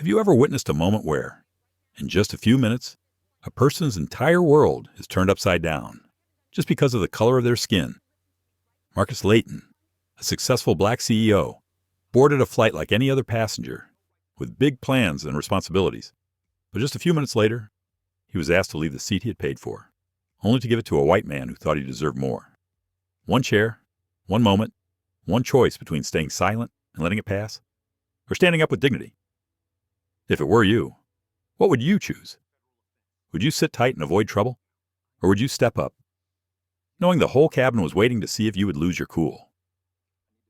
Have you ever witnessed a moment where, in just a few minutes, a person's entire world is turned upside down just because of the color of their skin? Marcus Leighton, a successful black CEO, boarded a flight like any other passenger with big plans and responsibilities. But just a few minutes later, he was asked to leave the seat he had paid for, only to give it to a white man who thought he deserved more. One chair, one moment, one choice between staying silent and letting it pass, or standing up with dignity. If it were you, what would you choose? Would you sit tight and avoid trouble? Or would you step up, knowing the whole cabin was waiting to see if you would lose your cool?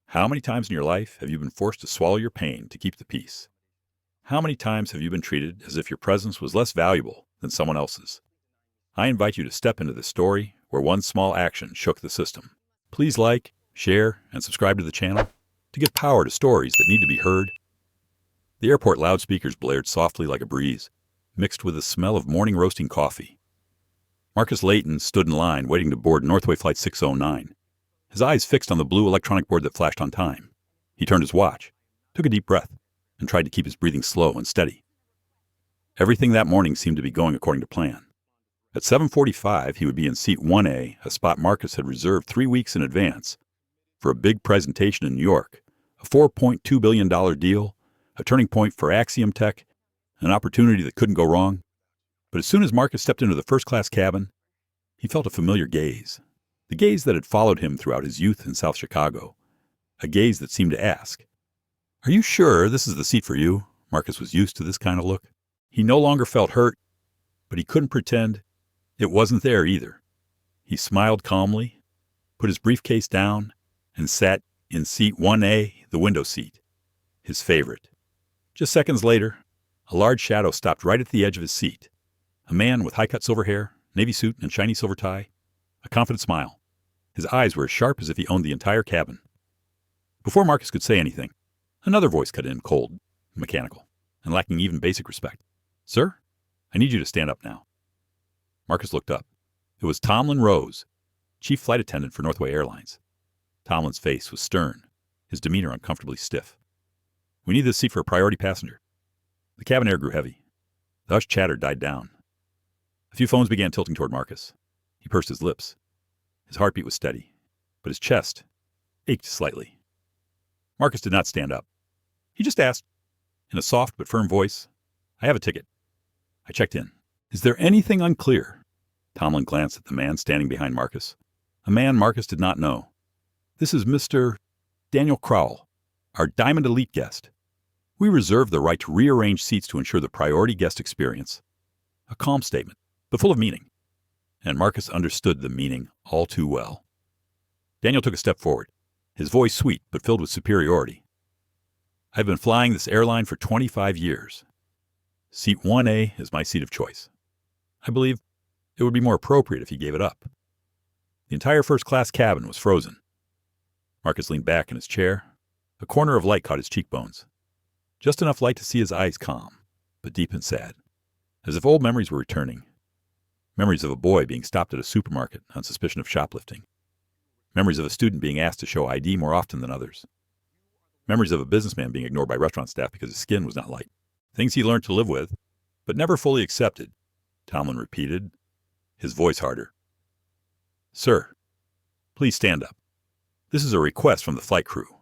How many times in your life have you been forced to swallow your pain to keep the peace? How many times have you been treated as if your presence was less valuable than someone else's? I invite you to step into this story where one small action shook the system. Please like, share, and subscribe to the channel to give power to stories that need to be heard. The airport loudspeakers blared softly like a breeze, mixed with the smell of morning roasting coffee. Marcus Leighton stood in line waiting to board Northway Flight 609, his eyes fixed on the blue electronic board that flashed on time. He turned his watch, took a deep breath, and tried to keep his breathing slow and steady. Everything that morning seemed to be going according to plan. At 7:45, he would be in seat 1A, a spot Marcus had reserved 3 weeks in advance, for a big presentation in New York, a $4.2 billion deal, a turning point for Axiom Tech, an opportunity that couldn't go wrong. But as soon as Marcus stepped into the first-class cabin, he felt a familiar gaze, the gaze that had followed him throughout his youth in South Chicago, a gaze that seemed to ask, "Are you sure this is the seat for you?" Marcus was used to this kind of look. He no longer felt hurt, but he couldn't pretend it wasn't there either. He smiled calmly, put his briefcase down, and sat in seat 1A, the window seat, his favorite. Just seconds later, a large shadow stopped right at the edge of his seat. A man with high-cut silver hair, navy suit, and shiny silver tie, a confident smile. His eyes were as sharp as if he owned the entire cabin. Before Marcus could say anything, another voice cut in, cold, mechanical, and lacking even basic respect. "Sir, I need you to stand up now." Marcus looked up. It was Tomlin Rose, chief flight attendant for Northway Airlines. Tomlin's face was stern, his demeanor uncomfortably stiff. "We need this seat for a priority passenger." The cabin air grew heavy. The hushed chatter died down. A few phones began tilting toward Marcus. He pursed his lips. His heartbeat was steady, but his chest ached slightly. Marcus did not stand up. He just asked, in a soft but firm voice, "I have a ticket. I checked in. Is there anything unclear?" Tomlin glanced at the man standing behind Marcus, a man Marcus did not know. "This is Mr. Daniel Crowell, our Diamond Elite guest. We reserve the right to rearrange seats to ensure the priority guest experience." A calm statement, but full of meaning. And Marcus understood the meaning all too well. Daniel took a step forward, his voice sweet but filled with superiority. "I've been flying this airline for 25 years. Seat 1A is my seat of choice. I believe it would be more appropriate if he gave it up." The entire first-class cabin was frozen. Marcus leaned back in his chair. A corner of light caught his cheekbones. Just enough light to see his eyes calm, but deep and sad, as if old memories were returning. Memories of a boy being stopped at a supermarket on suspicion of shoplifting. Memories of a student being asked to show ID more often than others. Memories of a businessman being ignored by restaurant staff because his skin was not light. Things he learned to live with, but never fully accepted, Tomlin repeated, his voice harder. "Sir, please stand up. This is a request from the flight crew."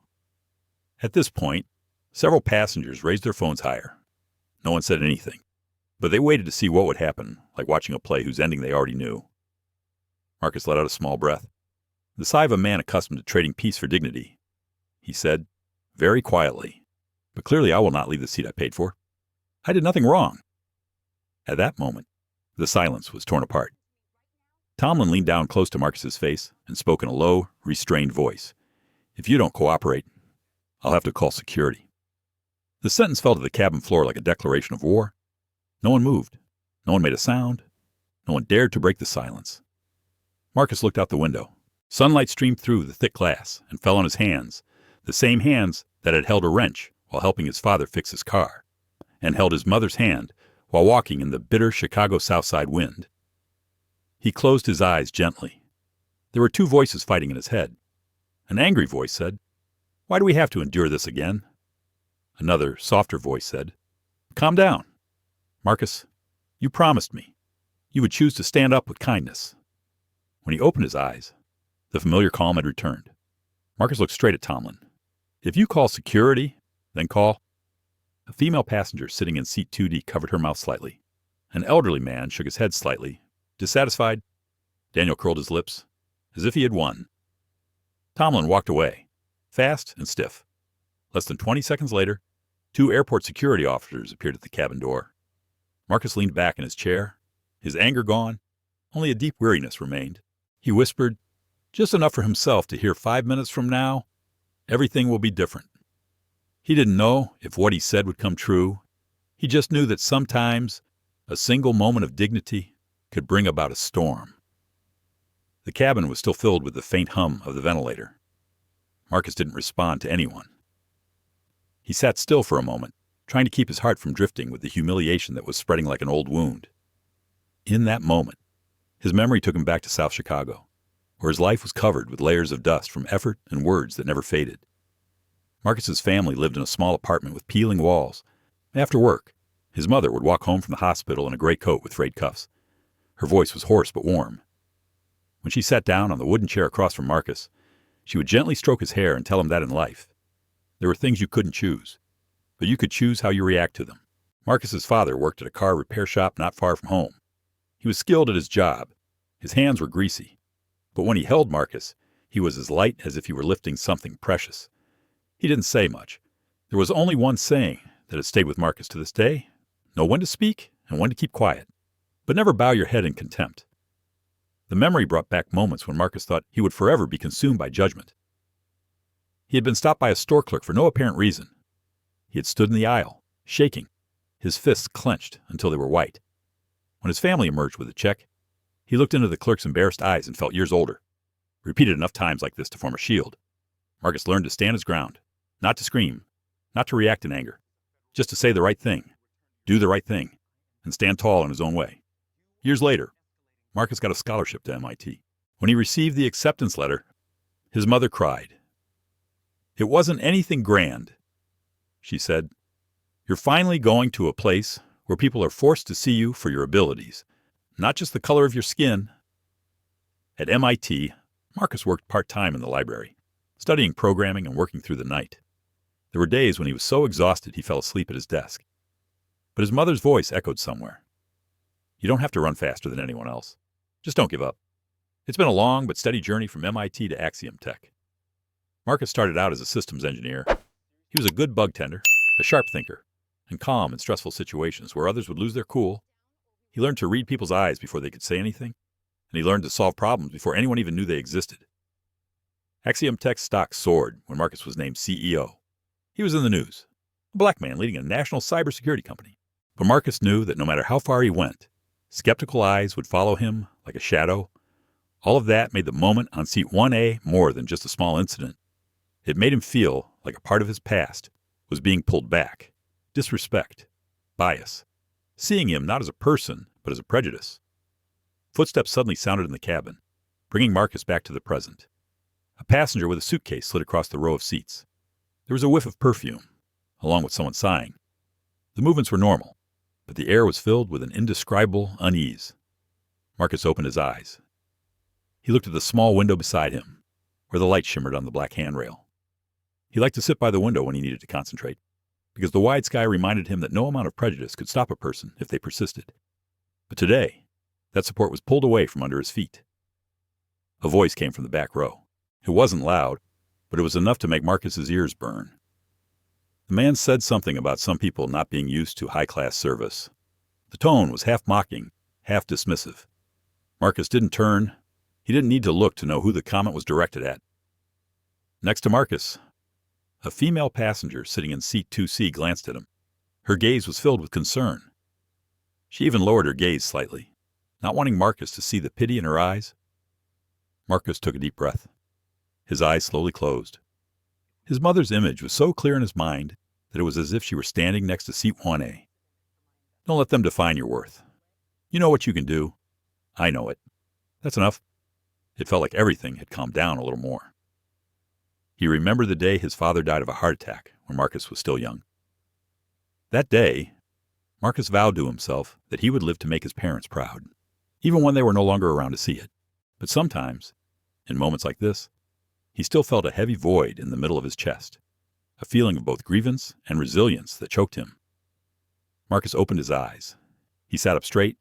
At this point, several passengers raised their phones higher. No one said anything, but they waited to see what would happen, like watching a play whose ending they already knew. Marcus let out a small breath, the sigh of a man accustomed to trading peace for dignity. He said, very quietly, "But clearly I will not leave the seat I paid for. I did nothing wrong." At that moment, the silence was torn apart. Tomlin leaned down close to Marcus's face and spoke in a low, restrained voice. "If you don't cooperate, I'll have to call security." The sentence fell to the cabin floor like a declaration of war. No one moved. No one made a sound. No one dared to break the silence. Marcus looked out the window. Sunlight streamed through the thick glass and fell on his hands, the same hands that had held a wrench while helping his father fix his car, and held his mother's hand while walking in the bitter Chicago South Side wind. He closed his eyes gently. There were two voices fighting in his head. An angry voice said, "Why do we have to endure this again?" Another, softer voice said, Calm down. Marcus, you promised me you would choose to stand up with kindness. When he opened his eyes, the familiar calm had returned. Marcus looked straight at Tomlin. If you call security, then call. A female passenger sitting in seat 2D covered her mouth slightly. An elderly man shook his head slightly. Dissatisfied, Daniel curled his lips, as if he had won. Tomlin walked away, fast and stiff. Less than 20 seconds later, 2 airport security officers appeared at the cabin door. Marcus leaned back in his chair, his anger gone. Only a deep weariness remained. He whispered, just enough for himself to hear 5 minutes from now, everything will be different. He didn't know if what he said would come true. He just knew that sometimes a single moment of dignity could bring about a storm. The cabin was still filled with the faint hum of the ventilator. Marcus didn't respond to anyone. He sat still for a moment, trying to keep his heart from drifting with the humiliation that was spreading like an old wound. In that moment, his memory took him back to South Chicago, where his life was covered with layers of dust from effort and words that never faded. Marcus's family lived in a small apartment with peeling walls. After work, his mother would walk home from the hospital in a gray coat with frayed cuffs. Her voice was hoarse but warm. When she sat down on the wooden chair across from Marcus, she would gently stroke his hair and tell him that in life, there were things you couldn't choose, but you could choose how you react to them. Marcus's father worked at a car repair shop not far from home. He was skilled at his job. His hands were greasy. But when he held Marcus, he was as light as if he were lifting something precious. He didn't say much. There was only one saying that has stayed with Marcus to this day: know when to speak and when to keep quiet, but never bow your head in contempt. The memory brought back moments when Marcus thought he would forever be consumed by judgment. He had been stopped by a store clerk for no apparent reason. He had stood in the aisle, shaking, his fists clenched until they were white. When his family emerged with a check, he looked into the clerk's embarrassed eyes and felt years older. Repeated enough times like this to form a shield, Marcus learned to stand his ground, not to scream, not to react in anger, just to say the right thing, do the right thing, and stand tall in his own way. Years later, Marcus got a scholarship to MIT. When he received the acceptance letter, his mother cried. It wasn't anything grand, she said. You're finally going to a place where people are forced to see you for your abilities, not just the color of your skin. At MIT, Marcus worked part-time in the library, studying programming and working through the night. There were days when he was so exhausted he fell asleep at his desk. But his mother's voice echoed somewhere. You don't have to run faster than anyone else. Just don't give up. It's been a long but steady journey from MIT to Axiom Tech. Marcus started out as a systems engineer. He was a good bug tender, a sharp thinker, and calm in stressful situations where others would lose their cool. He learned to read people's eyes before they could say anything, and he learned to solve problems before anyone even knew they existed. Axiom Tech's stock soared when Marcus was named CEO. He was in the news, a black man leading a national cybersecurity company. But Marcus knew that no matter how far he went, skeptical eyes would follow him like a shadow. All of that made the moment on seat 1A more than just a small incident. It made him feel like a part of his past was being pulled back. Disrespect, bias, seeing him not as a person, but as a prejudice. Footsteps suddenly sounded in the cabin, bringing Marcus back to the present. A passenger with a suitcase slid across the row of seats. There was a whiff of perfume, along with someone sighing. The movements were normal, but the air was filled with an indescribable unease. Marcus opened his eyes. He looked at the small window beside him, where the light shimmered on the black handrail. He liked to sit by the window when he needed to concentrate, because the wide sky reminded him that no amount of prejudice could stop a person if they persisted. But today, that support was pulled away from under his feet. A voice came from the back row. It wasn't loud, but it was enough to make Marcus's ears burn. The man said something about some people not being used to high-class service. The tone was half mocking, half dismissive. Marcus didn't turn. He didn't need to look to know who the comment was directed at. Next to Marcus, a female passenger sitting in seat 2C glanced at him. Her gaze was filled with concern. She even lowered her gaze slightly, not wanting Marcus to see the pity in her eyes. Marcus took a deep breath. His eyes slowly closed. His mother's image was so clear in his mind that it was as if she were standing next to seat 1A. Don't let them define your worth. You know what you can do. I know it. That's enough. It felt like everything had calmed down a little more. He remembered the day his father died of a heart attack when Marcus was still young. That day, Marcus vowed to himself that he would live to make his parents proud, even when they were no longer around to see it. But sometimes, in moments like this, he still felt a heavy void in the middle of his chest, a feeling of both grievance and resilience that choked him. Marcus opened his eyes. He sat up straight.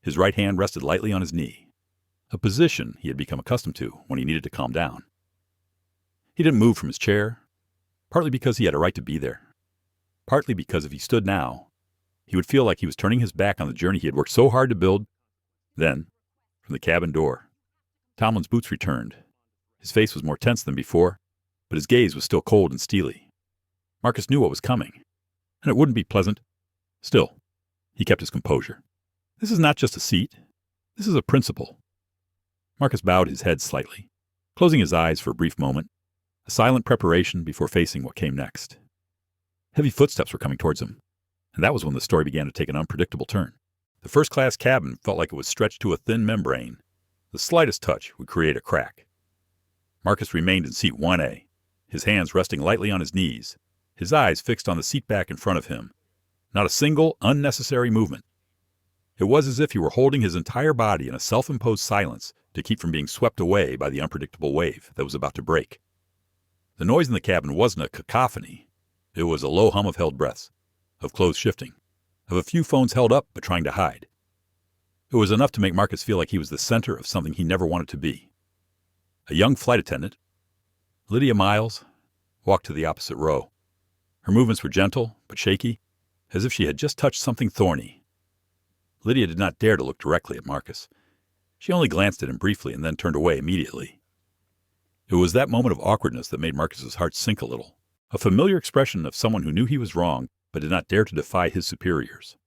His right hand rested lightly on his knee, a position he had become accustomed to when he needed to calm down. He didn't move from his chair, partly because he had a right to be there, partly because if he stood now, he would feel like he was turning his back on the journey he had worked so hard to build. Then, from the cabin door, Tomlin's boots returned. His face was more tense than before, but his gaze was still cold and steely. Marcus knew what was coming, and it wouldn't be pleasant. Still, he kept his composure. This is not just a seat. This is a principle. Marcus bowed his head slightly, closing his eyes for a brief moment, a silent preparation before facing what came next. Heavy footsteps were coming towards him, and that was when the story began to take an unpredictable turn. The first-class cabin felt like it was stretched to a thin membrane. The slightest touch would create a crack. Marcus remained in seat 1A, his hands resting lightly on his knees, his eyes fixed on the seat back in front of him. Not a single unnecessary movement. It was as if he were holding his entire body in a self-imposed silence to keep from being swept away by the unpredictable wave that was about to break. The noise in the cabin wasn't a cacophony. It was a low hum of held breaths, of clothes shifting, of a few phones held up but trying to hide. It was enough to make Marcus feel like he was the center of something he never wanted to be. A young flight attendant, Lydia Miles, walked to the opposite row. Her movements were gentle but shaky, as if she had just touched something thorny. Lydia did not dare to look directly at Marcus. She only glanced at him briefly and then turned away immediately. It was that moment of awkwardness that made Marcus's heart sink a little, a familiar expression of someone who knew he was wrong but did not dare to defy his superiors.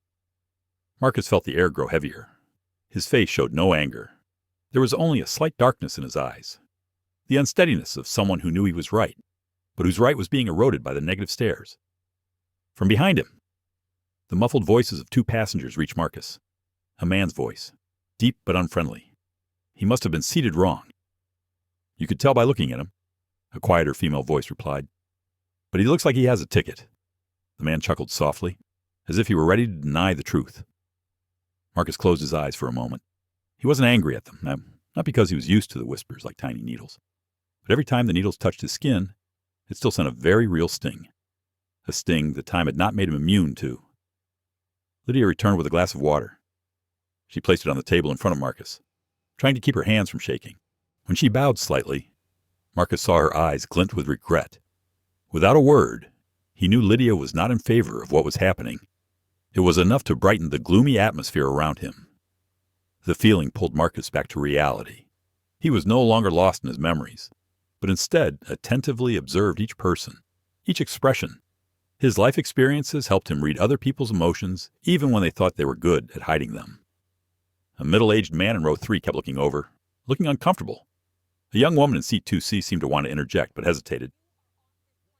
Marcus felt the air grow heavier. His face showed no anger. There was only a slight darkness in his eyes, the unsteadiness of someone who knew he was right, but whose right was being eroded by the negative stares. From behind him, the muffled voices of two passengers reached Marcus. A man's voice, deep but unfriendly. He must have been seated wrong. You could tell by looking at him, a quieter female voice replied. But he looks like he has a ticket. The man chuckled softly, as if he were ready to deny the truth. Marcus closed his eyes for a moment. He wasn't angry at them, not because he was used to the whispers like tiny needles. But every time the needles touched his skin, it still sent a very real sting. A sting that time had not made him immune to. Lydia returned with a glass of water. She placed it on the table in front of Marcus, trying to keep her hands from shaking. When she bowed slightly, Marcus saw her eyes glint with regret. Without a word, he knew Lydia was not in favor of what was happening. It was enough to brighten the gloomy atmosphere around him. The feeling pulled Marcus back to reality. He was no longer lost in his memories, but instead attentively observed each person, each expression. His life experiences helped him read other people's emotions, even when they thought they were good at hiding them. A middle-aged man in row 3 kept looking over, looking uncomfortable. A young woman in seat 2C seemed to want to interject, but hesitated.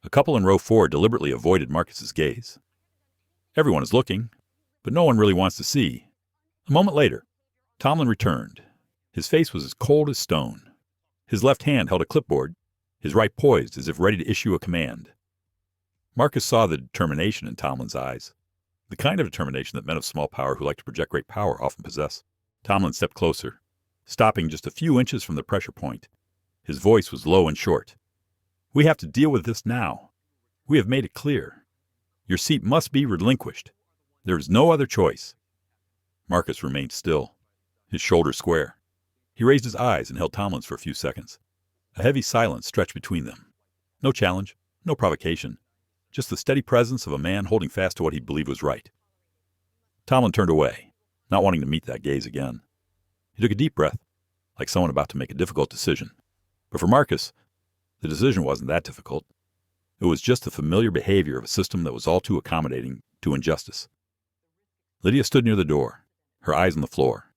A couple in row 4 deliberately avoided Marcus's gaze. Everyone is looking, but no one really wants to see. A moment later, Tomlin returned. His face was as cold as stone. His left hand held a clipboard, his right poised as if ready to issue a command. Marcus saw the determination in Tomlin's eyes, the kind of determination that men of small power who like to project great power often possess. Tomlin stepped closer, stopping just a few inches from the pressure point. His voice was low and short. "We have to deal with this now. We have made it clear. Your seat must be relinquished. There is no other choice." Marcus remained still, his shoulders square. He raised his eyes and held Tomlin's for a few seconds. A heavy silence stretched between them. No challenge, no provocation, just the steady presence of a man holding fast to what he believed was right. Tomlin turned away, not wanting to meet that gaze again. He took a deep breath, like someone about to make a difficult decision. But for Marcus, the decision wasn't that difficult. It was just the familiar behavior of a system that was all too accommodating to injustice. Lydia stood near the door, her eyes on the floor.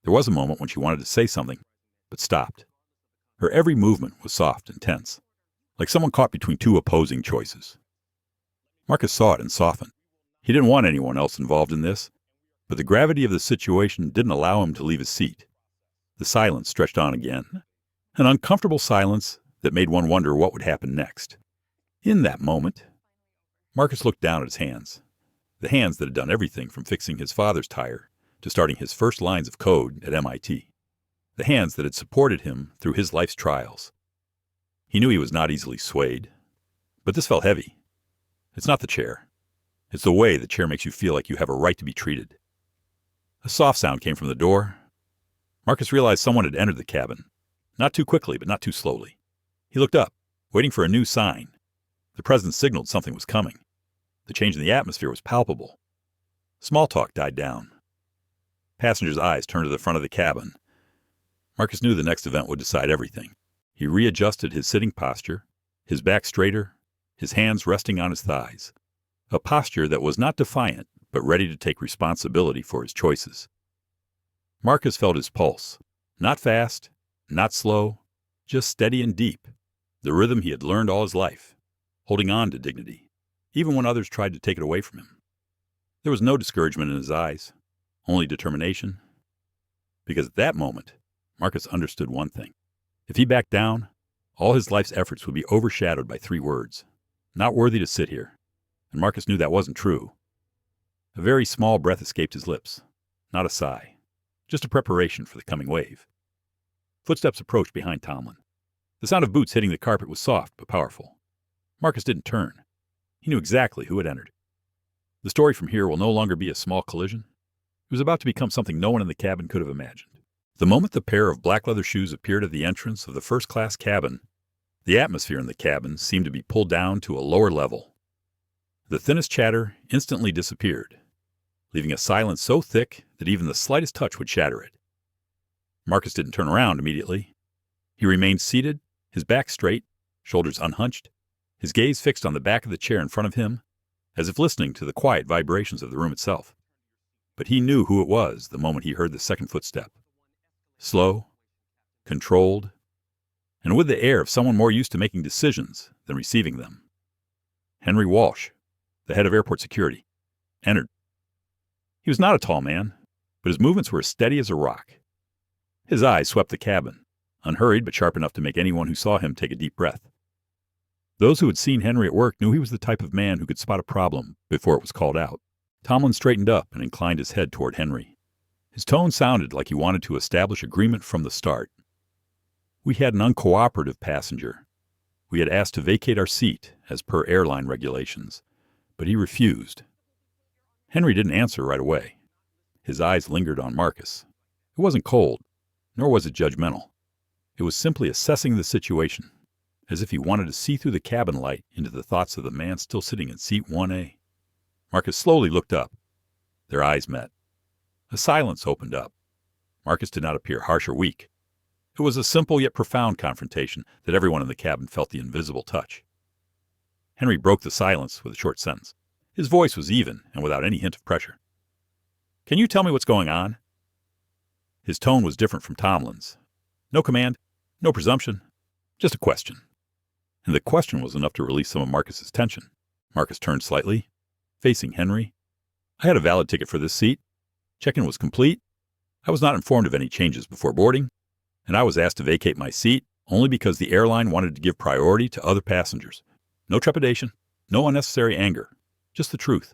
There was a moment when she wanted to say something, but stopped. Her every movement was soft and tense, like someone caught between two opposing choices. Marcus saw it and softened. He didn't want anyone else involved in this, but the gravity of the situation didn't allow him to leave his seat. The silence stretched on again, an uncomfortable silence that made one wonder what would happen next. In that moment, Marcus looked down at his hands. the hands that had done everything from fixing his father's tire to starting his first lines of code at MIT, the hands that had supported him through his life's trials. He knew he was not easily swayed, but this felt heavy. It's not the chair. It's the way the chair makes you feel like you have a right to be treated. A soft sound came from the door. Marcus realized someone had entered the cabin, not too quickly, but not too slowly. He looked up, waiting for a new sign. The presence signaled something was coming. The change in the atmosphere was palpable. Small talk died down. Passengers' eyes turned to the front of the cabin. Marcus knew the next event would decide everything. He readjusted his sitting posture, his back straighter, his hands resting on his thighs. A posture that was not defiant, but ready to take responsibility for his choices. Marcus felt his pulse. Not fast, not slow, just steady and deep. The rhythm he had learned all his life, holding on to dignity, even when others tried to take it away from him. There was no discouragement in his eyes, only determination. Because at that moment, Marcus understood one thing. If he backed down, all his life's efforts would be overshadowed by 3 words. Not worthy to sit here. And Marcus knew that wasn't true. A very small breath escaped his lips, not a sigh, just a preparation for the coming wave. Footsteps approached behind Tomlin. The sound of boots hitting the carpet was soft but powerful. Marcus didn't turn. He knew exactly who had entered. The story from here will no longer be a small collision. It was about to become something no one in the cabin could have imagined. The moment the pair of black leather shoes appeared at the entrance of the first-class cabin, the atmosphere in the cabin seemed to be pulled down to a lower level. The thinnest chatter instantly disappeared, leaving a silence so thick that even the slightest touch would shatter it. Marcus didn't turn around immediately. He remained seated, his back straight, shoulders unhunched, his gaze fixed on the back of the chair in front of him, as if listening to the quiet vibrations of the room itself. But he knew who it was the moment he heard the second footstep. Slow, controlled, and with the air of someone more used to making decisions than receiving them. Henry Walsh, the head of airport security, entered. He was not a tall man, but his movements were as steady as a rock. His eyes swept the cabin, unhurried but sharp enough to make anyone who saw him take a deep breath. Those who had seen Henry at work knew he was the type of man who could spot a problem before it was called out. Tomlin straightened up and inclined his head toward Henry. His tone sounded like he wanted to establish agreement from the start. We had an uncooperative passenger. We had asked to vacate our seat, as per airline regulations, but he refused. Henry didn't answer right away. His eyes lingered on Marcus. It wasn't cold, nor was it judgmental. It was simply assessing the situation, as if he wanted to see through the cabin light into the thoughts of the man still sitting in seat 1A. Marcus slowly looked up. Their eyes met. A silence opened up. Marcus did not appear harsh or weak. It was a simple yet profound confrontation that everyone in the cabin felt the invisible touch. Henry broke the silence with a short sentence. His voice was even and without any hint of pressure. "Can you tell me what's going on?" His tone was different from Tomlin's. No command, no presumption, just a question. And the question was enough to release some of Marcus's tension. Marcus turned slightly, facing Henry. "I had a valid ticket for this seat. Check-in was complete. I was not informed of any changes before boarding, and I was asked to vacate my seat only because the airline wanted to give priority to other passengers. No trepidation, no unnecessary anger, just the truth."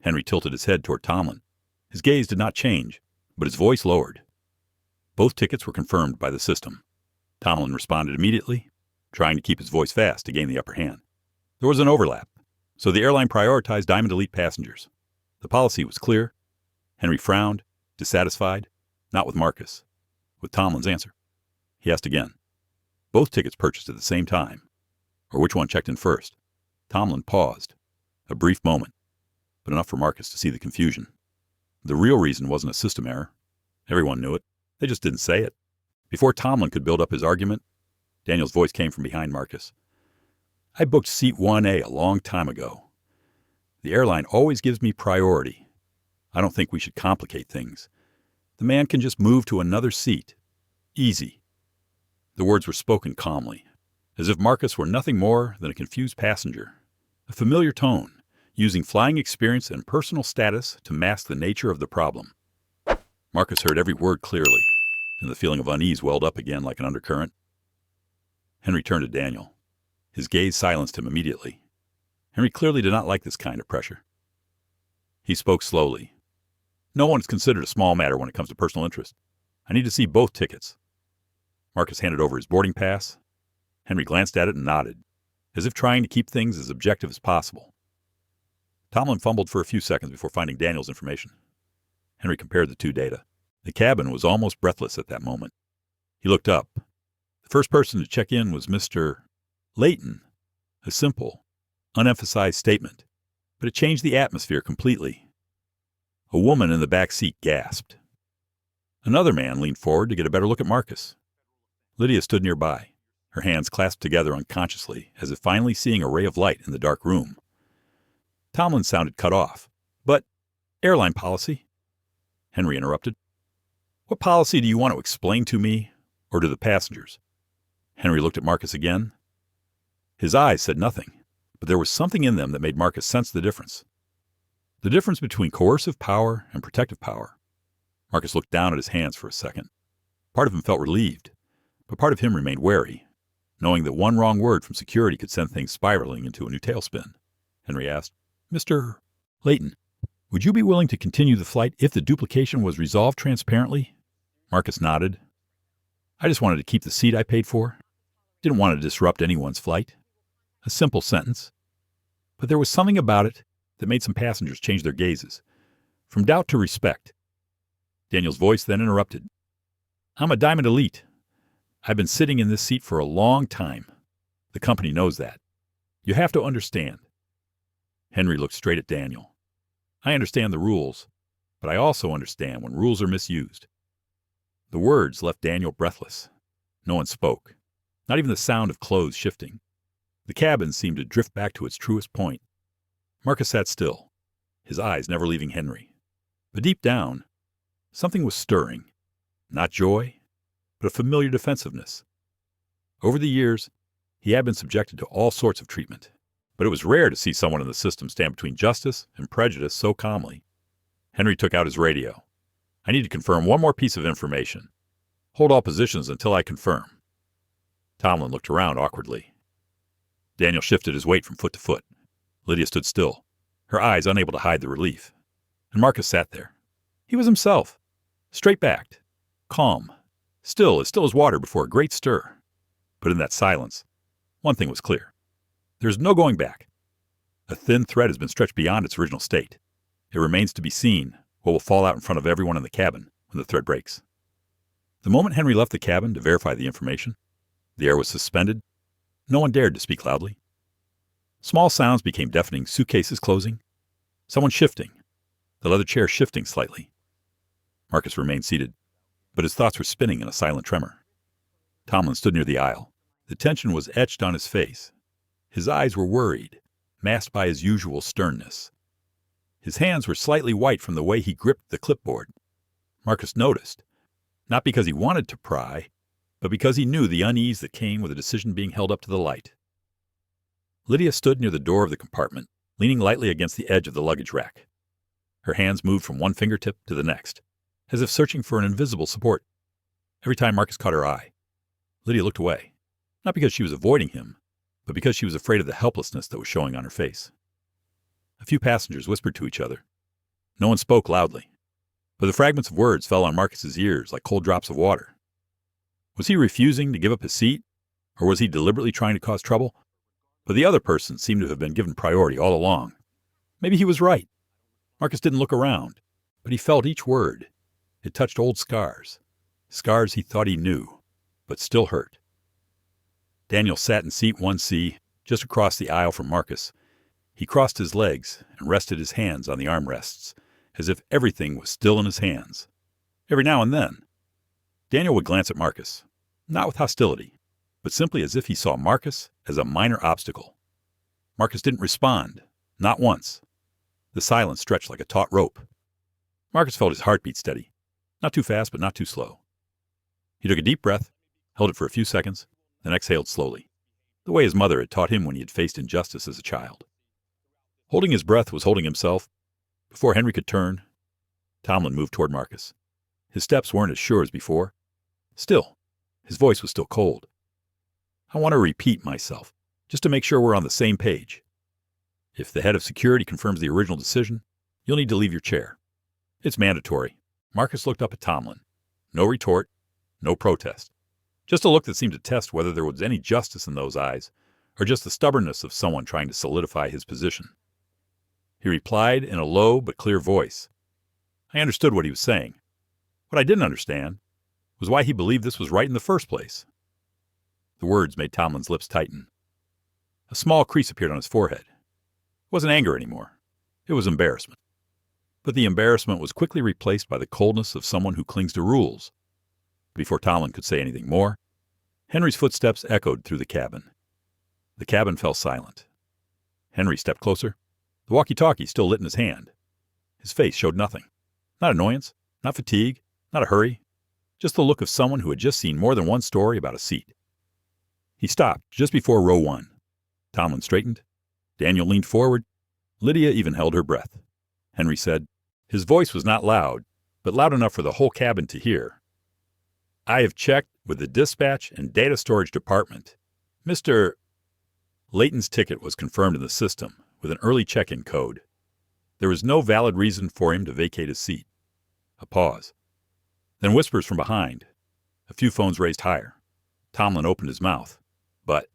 Henry tilted his head toward Tomlin. His gaze did not change, but his voice lowered. Both tickets were confirmed by the system. Tomlin responded immediately, trying to keep his voice fast to gain the upper hand. There was an overlap, so the airline prioritized Diamond Elite passengers. The policy was clear. Henry frowned, dissatisfied, not with Marcus, with Tomlin's answer. He asked again. Both tickets purchased at the same time, or which one checked in first? Tomlin paused. A brief moment, but enough for Marcus to see the confusion. The real reason wasn't a system error. Everyone knew it. They just didn't say it. Before Tomlin could build up his argument, Daniel's voice came from behind Marcus. "I booked seat 1A a long time ago. The airline always gives me priority. I don't think we should complicate things. The man can just move to another seat. Easy." The words were spoken calmly, as if Marcus were nothing more than a confused passenger. A familiar tone, using flying experience and personal status to mask the nature of the problem. Marcus heard every word clearly, and the feeling of unease welled up again like an undercurrent. Henry turned to Daniel. His gaze silenced him immediately. Henry clearly did not like this kind of pressure. He spoke slowly. No one is considered a small matter when it comes to personal interest. I need to see both tickets. Marcus handed over his boarding pass. Henry glanced at it and nodded, as if trying to keep things as objective as possible. Tomlin fumbled for a few seconds before finding Daniel's information. Henry compared the two data. The cabin was almost breathless at that moment. He looked up. The first person to check in was Mr. Leighton. A simple, unemphasized statement, but it changed the atmosphere completely. A woman in the back seat gasped. Another man leaned forward to get a better look at Marcus. Lydia stood nearby, her hands clasped together unconsciously, as if finally seeing a ray of light in the dark room. Tomlin sounded cut off. But, airline policy, Henry interrupted. What policy do you want to explain to me, or to the passengers? Henry looked at Marcus again. His eyes said nothing, but there was something in them that made Marcus sense the difference. The difference between coercive power and protective power. Marcus looked down at his hands for a second. Part of him felt relieved, but part of him remained wary, knowing that one wrong word from security could send things spiraling into a new tailspin. Henry asked, Mr. Leighton, would you be willing to continue the flight if the duplication was resolved transparently? Marcus nodded. I just wanted to keep the seat I paid for. Didn't want to disrupt anyone's flight. A simple sentence. But there was something about it that made some passengers change their gazes, from doubt to respect. Daniel's voice then interrupted. I'm a Diamond Elite. I've been sitting in this seat for a long time. The company knows that. You have to understand. Henry looked straight at Daniel. I understand the rules, but I also understand when rules are misused. The words left Daniel breathless. No one spoke, not even the sound of clothes shifting. The cabin seemed to drift back to its truest point. Marcus sat still, his eyes never leaving Henry. But deep down, something was stirring. Not joy, but a familiar defensiveness. Over the years, he had been subjected to all sorts of treatment, but it was rare to see someone in the system stand between justice and prejudice so calmly. Henry took out his radio. I need to confirm one more piece of information. Hold all positions until I confirm. Tomlin looked around awkwardly. Daniel shifted his weight from foot to foot. Lydia stood still, her eyes unable to hide the relief. And Marcus sat there. He was himself, straight-backed, calm, still as water before a great stir. But in that silence, one thing was clear. There is no going back. A thin thread has been stretched beyond its original state. It remains to be seen what will fall out in front of everyone in the cabin when the thread breaks. The moment Henry left the cabin to verify the information, the air was suspended. No one dared to speak loudly. Small sounds became deafening, suitcases closing, someone shifting, the leather chair shifting slightly. Marcus remained seated, but his thoughts were spinning in a silent tremor. Tomlin stood near the aisle. The tension was etched on his face. His eyes were worried, masked by his usual sternness. His hands were slightly white from the way he gripped the clipboard. Marcus noticed, not because he wanted to pry, but because he knew the unease that came with a decision being held up to the light. Lydia stood near the door of the compartment, leaning lightly against the edge of the luggage rack. Her hands moved from one fingertip to the next, as if searching for an invisible support. Every time Marcus caught her eye, Lydia looked away, not because she was avoiding him, but because she was afraid of the helplessness that was showing on her face. A few passengers whispered to each other. No one spoke loudly, but the fragments of words fell on Marcus's ears like cold drops of water. Was he refusing to give up his seat, or was he deliberately trying to cause trouble? But the other person seemed to have been given priority all along. Maybe he was right. Marcus didn't look around, but he felt each word. It touched old scars, scars he thought he knew, but still hurt. Daniel sat in seat 1C, just across the aisle from Marcus. He crossed his legs and rested his hands on the armrests, as if everything was still in his hands. Every now and then, Daniel would glance at Marcus, not with hostility, but simply as if he saw Marcus as a minor obstacle. Marcus didn't respond, not once. The silence stretched like a taut rope. Marcus felt his heartbeat steady, not too fast but not too slow. He took a deep breath, held it for a few seconds, then exhaled slowly, the way his mother had taught him when he had faced injustice as a child. Holding his breath was holding himself. Before Henry could turn, Tomlin moved toward Marcus. His steps weren't as sure as before. Still, his voice was still cold. I want to repeat myself, just to make sure we're on the same page. If the head of security confirms the original decision, You'll need to leave your chair." "It's mandatory." Marcus looked up at Tomlin. No retort, no protest. Just a look that seemed to test whether there was any justice in those eyes, or just the stubbornness of someone trying to solidify his position. He replied in a low but clear voice. I understood what he was saying. What I didn't understand was why he believed this was right in the first place. The words made Tomlin's lips tighten. A small crease appeared on his forehead. It wasn't anger anymore. It was embarrassment. But the embarrassment was quickly replaced by the coldness of someone who clings to rules. Before Tomlin could say anything more, Henry's footsteps echoed through the cabin. The cabin fell silent. Henry stepped closer, the walkie-talkie still lit in his hand. His face showed nothing. Not annoyance, not fatigue, not a hurry. Just the look of someone who had just seen more than one story about a seat. He stopped just before row 1. Tomlin straightened. Daniel leaned forward. Lydia even held her breath. Henry said. His voice was not loud, but loud enough for the whole cabin to hear. I have checked with the dispatch and data storage department. Mr. Leighton's ticket was confirmed in the system with an early check-in code. There was no valid reason for him to vacate his seat. A pause. Then whispers from behind. A few phones raised higher. Tomlin opened his mouth. But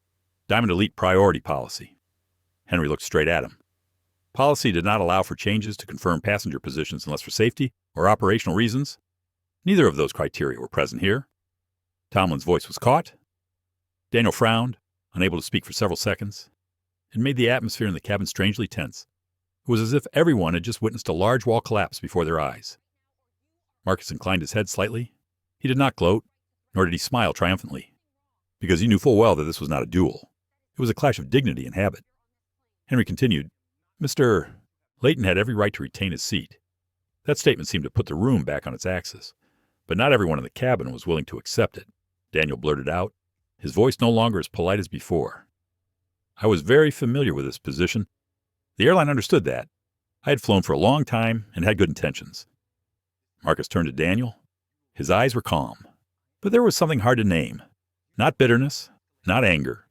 Diamond Elite priority policy. Henry looked straight at him. Policy did not allow for changes to confirm passenger positions unless for safety or operational reasons. Neither of those criteria were present here. Tomlin's voice was caught. Daniel frowned, unable to speak for several seconds. It made the atmosphere in the cabin strangely tense. It was as if everyone had just witnessed a large wall collapse before their eyes. Marcus inclined his head slightly. He did not gloat, nor did he smile triumphantly, because he knew full well that this was not a duel. It was a clash of dignity and habit. Henry continued, Mr. Leighton had every right to retain his seat. That statement seemed to put the room back on its axis, but not everyone in the cabin was willing to accept it. Daniel blurted out, his voice no longer as polite as before. I was very familiar with this position. The airline understood that. I had flown for a long time and had good intentions. Marcus turned to Daniel. His eyes were calm, but there was something hard to name. Not bitterness, not anger,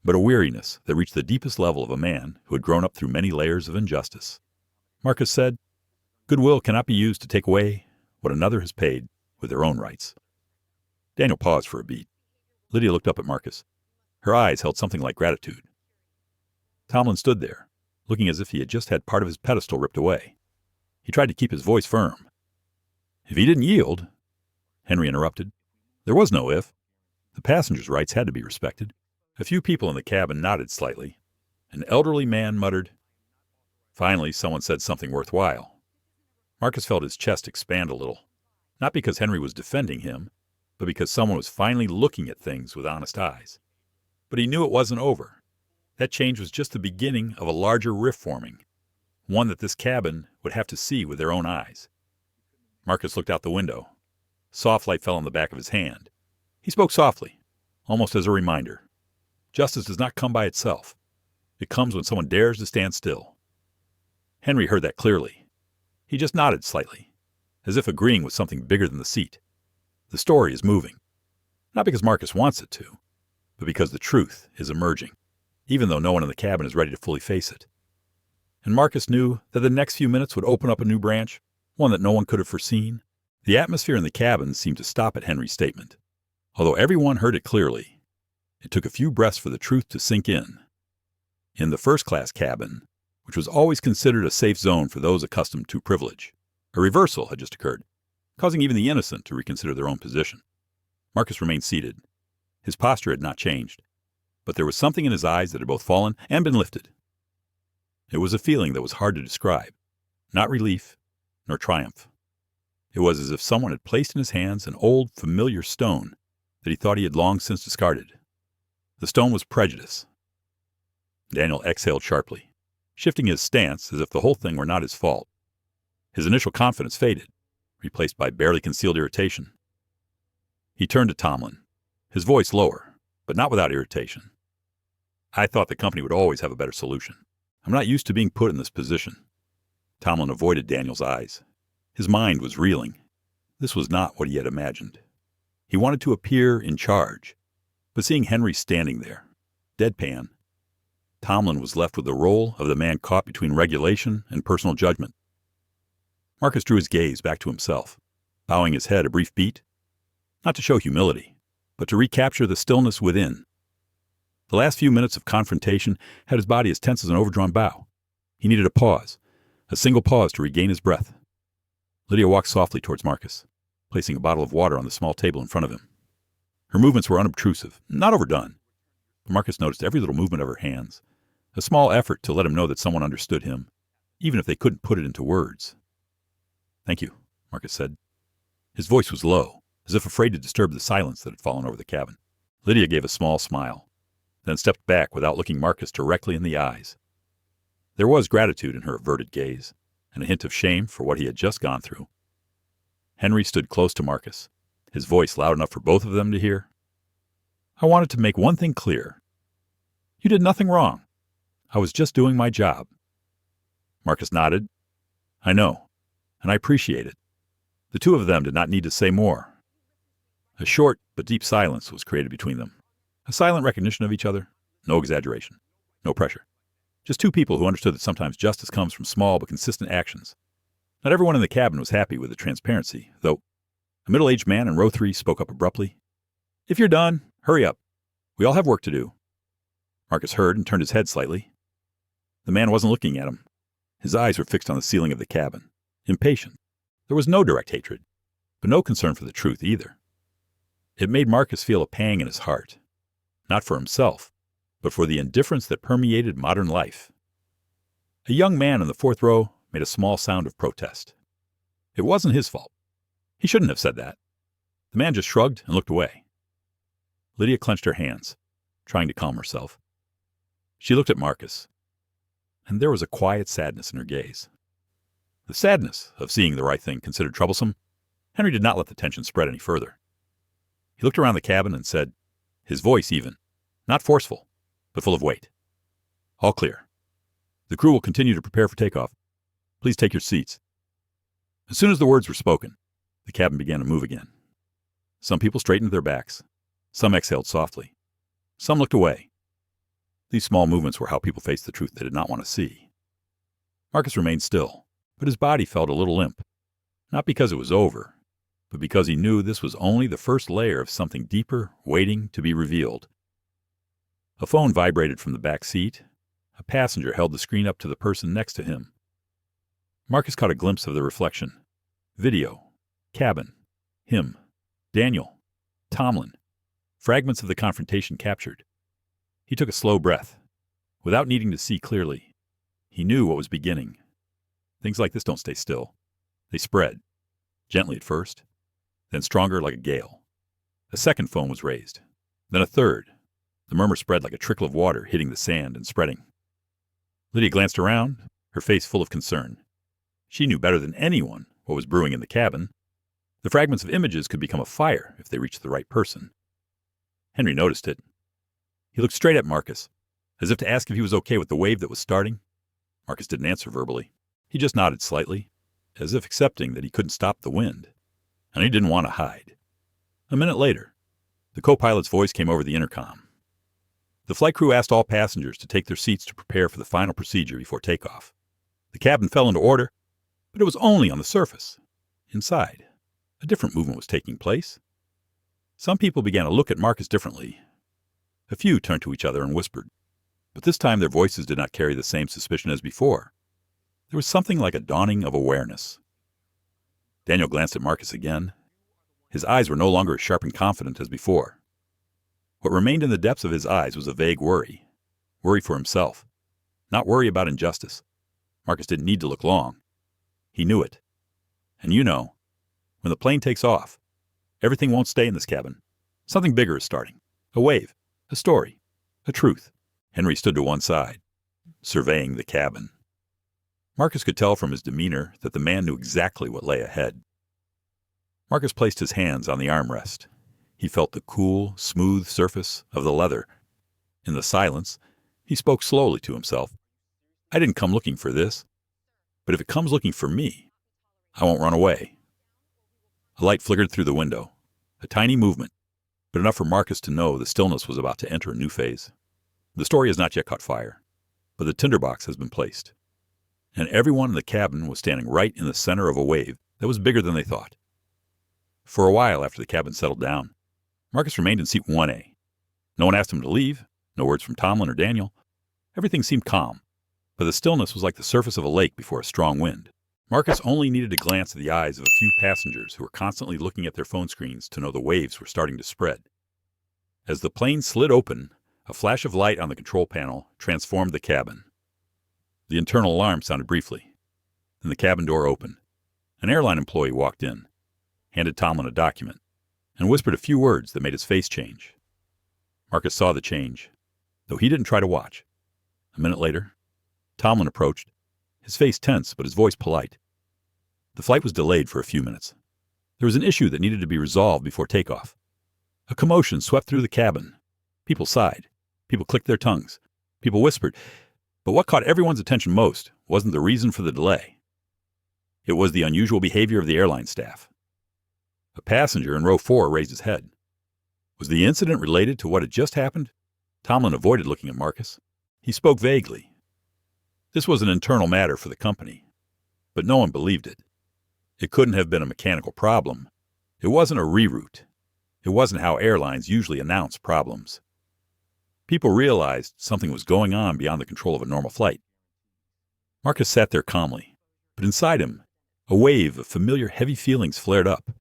but a weariness that reached the deepest level of a man who had grown up through many layers of injustice. Marcus said, Goodwill cannot be used to take away what another has paid with their own rights. Daniel paused for a beat. Lydia looked up at Marcus. Her eyes held something like gratitude. Tomlin stood there, looking as if he had just had part of his pedestal ripped away. He tried to keep his voice firm. If he didn't yield, Henry interrupted. There was no if. The passengers' rights had to be respected. A few people in the cabin nodded slightly. An elderly man muttered. Finally, someone said something worthwhile. Marcus felt his chest expand a little, not because Henry was defending him, but because someone was finally looking at things with honest eyes. But he knew it wasn't over. That change was just the beginning of a larger rift forming, one that this cabin would have to see with their own eyes. Marcus looked out the window. Soft light fell on the back of his hand. He spoke softly, almost as a reminder. Justice does not come by itself. It comes when someone dares to stand still. Henry heard that clearly. He just nodded slightly, as if agreeing with something bigger than the seat. The story is moving. Not because Marcus wants it to, but because the truth is emerging, even though no one in the cabin is ready to fully face it. And Marcus knew that the next few minutes would open up a new branch, one that no one could have foreseen. The atmosphere in the cabin seemed to stop at Henry's statement. Although everyone heard it clearly, it took a few breaths for the truth to sink in. In the first-class cabin, which was always considered a safe zone for those accustomed to privilege, a reversal had just occurred, causing even the innocent to reconsider their own position. Marcus remained seated. His posture had not changed, but there was something in his eyes that had both fallen and been lifted. It was a feeling that was hard to describe, not relief, nor triumph. It was as if someone had placed in his hands an old, familiar stone that he thought he had long since discarded. The stone was prejudice. Daniel exhaled sharply, shifting his stance as if the whole thing were not his fault. His initial confidence faded, replaced by barely concealed irritation. He turned to Tomlin, his voice lower, but not without irritation. I thought the company would always have a better solution. I'm not used to being put in this position. Tomlin avoided Daniel's eyes. His mind was reeling. This was not what he had imagined. He wanted to appear in charge, but seeing Henry standing there, deadpan, Tomlin was left with the role of the man caught between regulation and personal judgment. Marcus drew his gaze back to himself, bowing his head a brief beat, not to show humility, but to recapture the stillness within. The last few minutes of confrontation had his body as tense as an overdrawn bow. He needed a pause, a single pause to regain his breath. Lydia walked softly towards Marcus, placing a bottle of water on the small table in front of him. Her movements were unobtrusive, not overdone, but Marcus noticed every little movement of her hands, a small effort to let him know that someone understood him, even if they couldn't put it into words. "Thank you," Marcus said. His voice was low, as if afraid to disturb the silence that had fallen over the cabin. Lydia gave a small smile, then stepped back without looking Marcus directly in the eyes. There was gratitude in her averted gaze, and a hint of shame for what he had just gone through. Henry stood close to Marcus, his voice loud enough for both of them to hear. "I wanted to make one thing clear. You did nothing wrong. I was just doing my job." Marcus nodded. "I know, and I appreciate it." The two of them did not need to say more. A short but deep silence was created between them. A silent recognition of each other, no exaggeration, no pressure. Just two people who understood that sometimes justice comes from small but consistent actions. Not everyone in the cabin was happy with the transparency, though a middle-aged man in row 3 spoke up abruptly. "If you're done, hurry up. We all have work to do." Marcus heard and turned his head slightly. The man wasn't looking at him. His eyes were fixed on the ceiling of the cabin, impatient. There was no direct hatred, but no concern for the truth either. It made Marcus feel a pang in his heart, not for himself, but for the indifference that permeated modern life. A young man in the 4th row made a small sound of protest. It wasn't his fault. He shouldn't have said that. The man just shrugged and looked away. Lydia clenched her hands, trying to calm herself. She looked at Marcus, and there was a quiet sadness in her gaze. The sadness of seeing the right thing considered troublesome. Henry did not let the tension spread any further. He looked around the cabin and said, his voice even, not forceful, but full of weight, "All clear. The crew will continue to prepare for takeoff. Please take your seats." As soon as the words were spoken, the cabin began to move again. Some people straightened their backs. Some exhaled softly. Some looked away. These small movements were how people faced the truth they did not want to see. Marcus remained still, but his body felt a little limp, not because it was over, but because he knew this was only the first layer of something deeper waiting to be revealed. A phone vibrated from the back seat. A passenger held the screen up to the person next to him. Marcus caught a glimpse of the reflection. Video, cabin, him, Daniel, Tomlin, fragments of the confrontation captured. He took a slow breath. Without needing to see clearly, he knew what was beginning. Things like this don't stay still. They spread, gently at first, then stronger like a gale. A second phone was raised, then a third. The murmur spread like a trickle of water hitting the sand and spreading. Lydia glanced around, her face full of concern. She knew better than anyone what was brewing in the cabin. The fragments of images could become a fire if they reached the right person. Henry noticed it. He looked straight at Marcus, as if to ask if he was okay with the wave that was starting. Marcus didn't answer verbally. He just nodded slightly, as if accepting that he couldn't stop the wind. And he didn't want to hide. A minute later, the co-pilot's voice came over the intercom. The flight crew asked all passengers to take their seats to prepare for the final procedure before takeoff. The cabin fell into order, but it was only on the surface. Inside, a different movement was taking place. Some people began to look at Marcus differently. A few turned to each other and whispered, but this time their voices did not carry the same suspicion as before. There was something like a dawning of awareness. Daniel glanced at Marcus again. His eyes were no longer as sharp and confident as before. What remained in the depths of his eyes was a vague worry. Worry for himself. Not worry about injustice. Marcus didn't need to look long. He knew it. And you know, when the plane takes off, everything won't stay in this cabin. Something bigger is starting. A wave. A story. A truth. Henry stood to one side, surveying the cabin. Marcus could tell from his demeanor that the man knew exactly what lay ahead. Marcus placed his hands on the armrest. He felt the cool, smooth surface of the leather. In the silence, he spoke slowly to himself. "I didn't come looking for this, but if it comes looking for me, I won't run away." A light flickered through the window, a tiny movement, but enough for Marcus to know the stillness was about to enter a new phase. The story has not yet caught fire, but the tinderbox has been placed. and everyone in the cabin was standing right in the center of a wave that was bigger than they thought. For a while after the cabin settled down, Marcus remained in seat 1A. No one asked him to leave, no words from Tomlin or Daniel. Everything seemed calm, but the stillness was like the surface of a lake before a strong wind. Marcus only needed to glance at the eyes of a few passengers who were constantly looking at their phone screens to know the waves were starting to spread. As the plane slid open, a flash of light on the control panel transformed the cabin. The internal alarm sounded briefly. Then the cabin door opened. An airline employee walked in, handed Tomlin a document, and whispered a few words that made his face change. Marcus saw the change, though he didn't try to watch. A minute later, Tomlin approached, his face tense but his voice polite. The flight was delayed for a few minutes. There was an issue that needed to be resolved before takeoff. A commotion swept through the cabin. People sighed. People clicked their tongues. People whispered. But what caught everyone's attention most wasn't the reason for the delay. It was the unusual behavior of the airline staff. A passenger in row 4 raised his head. Was the incident related to what had just happened? Tomlin avoided looking at Marcus. He spoke vaguely. This was an internal matter for the company, but no one believed it. It couldn't have been a mechanical problem. It wasn't a reroute. It wasn't how airlines usually announce problems. People realized something was going on beyond the control of a normal flight. Marcus sat there calmly, but inside him, a wave of familiar heavy feelings flared up.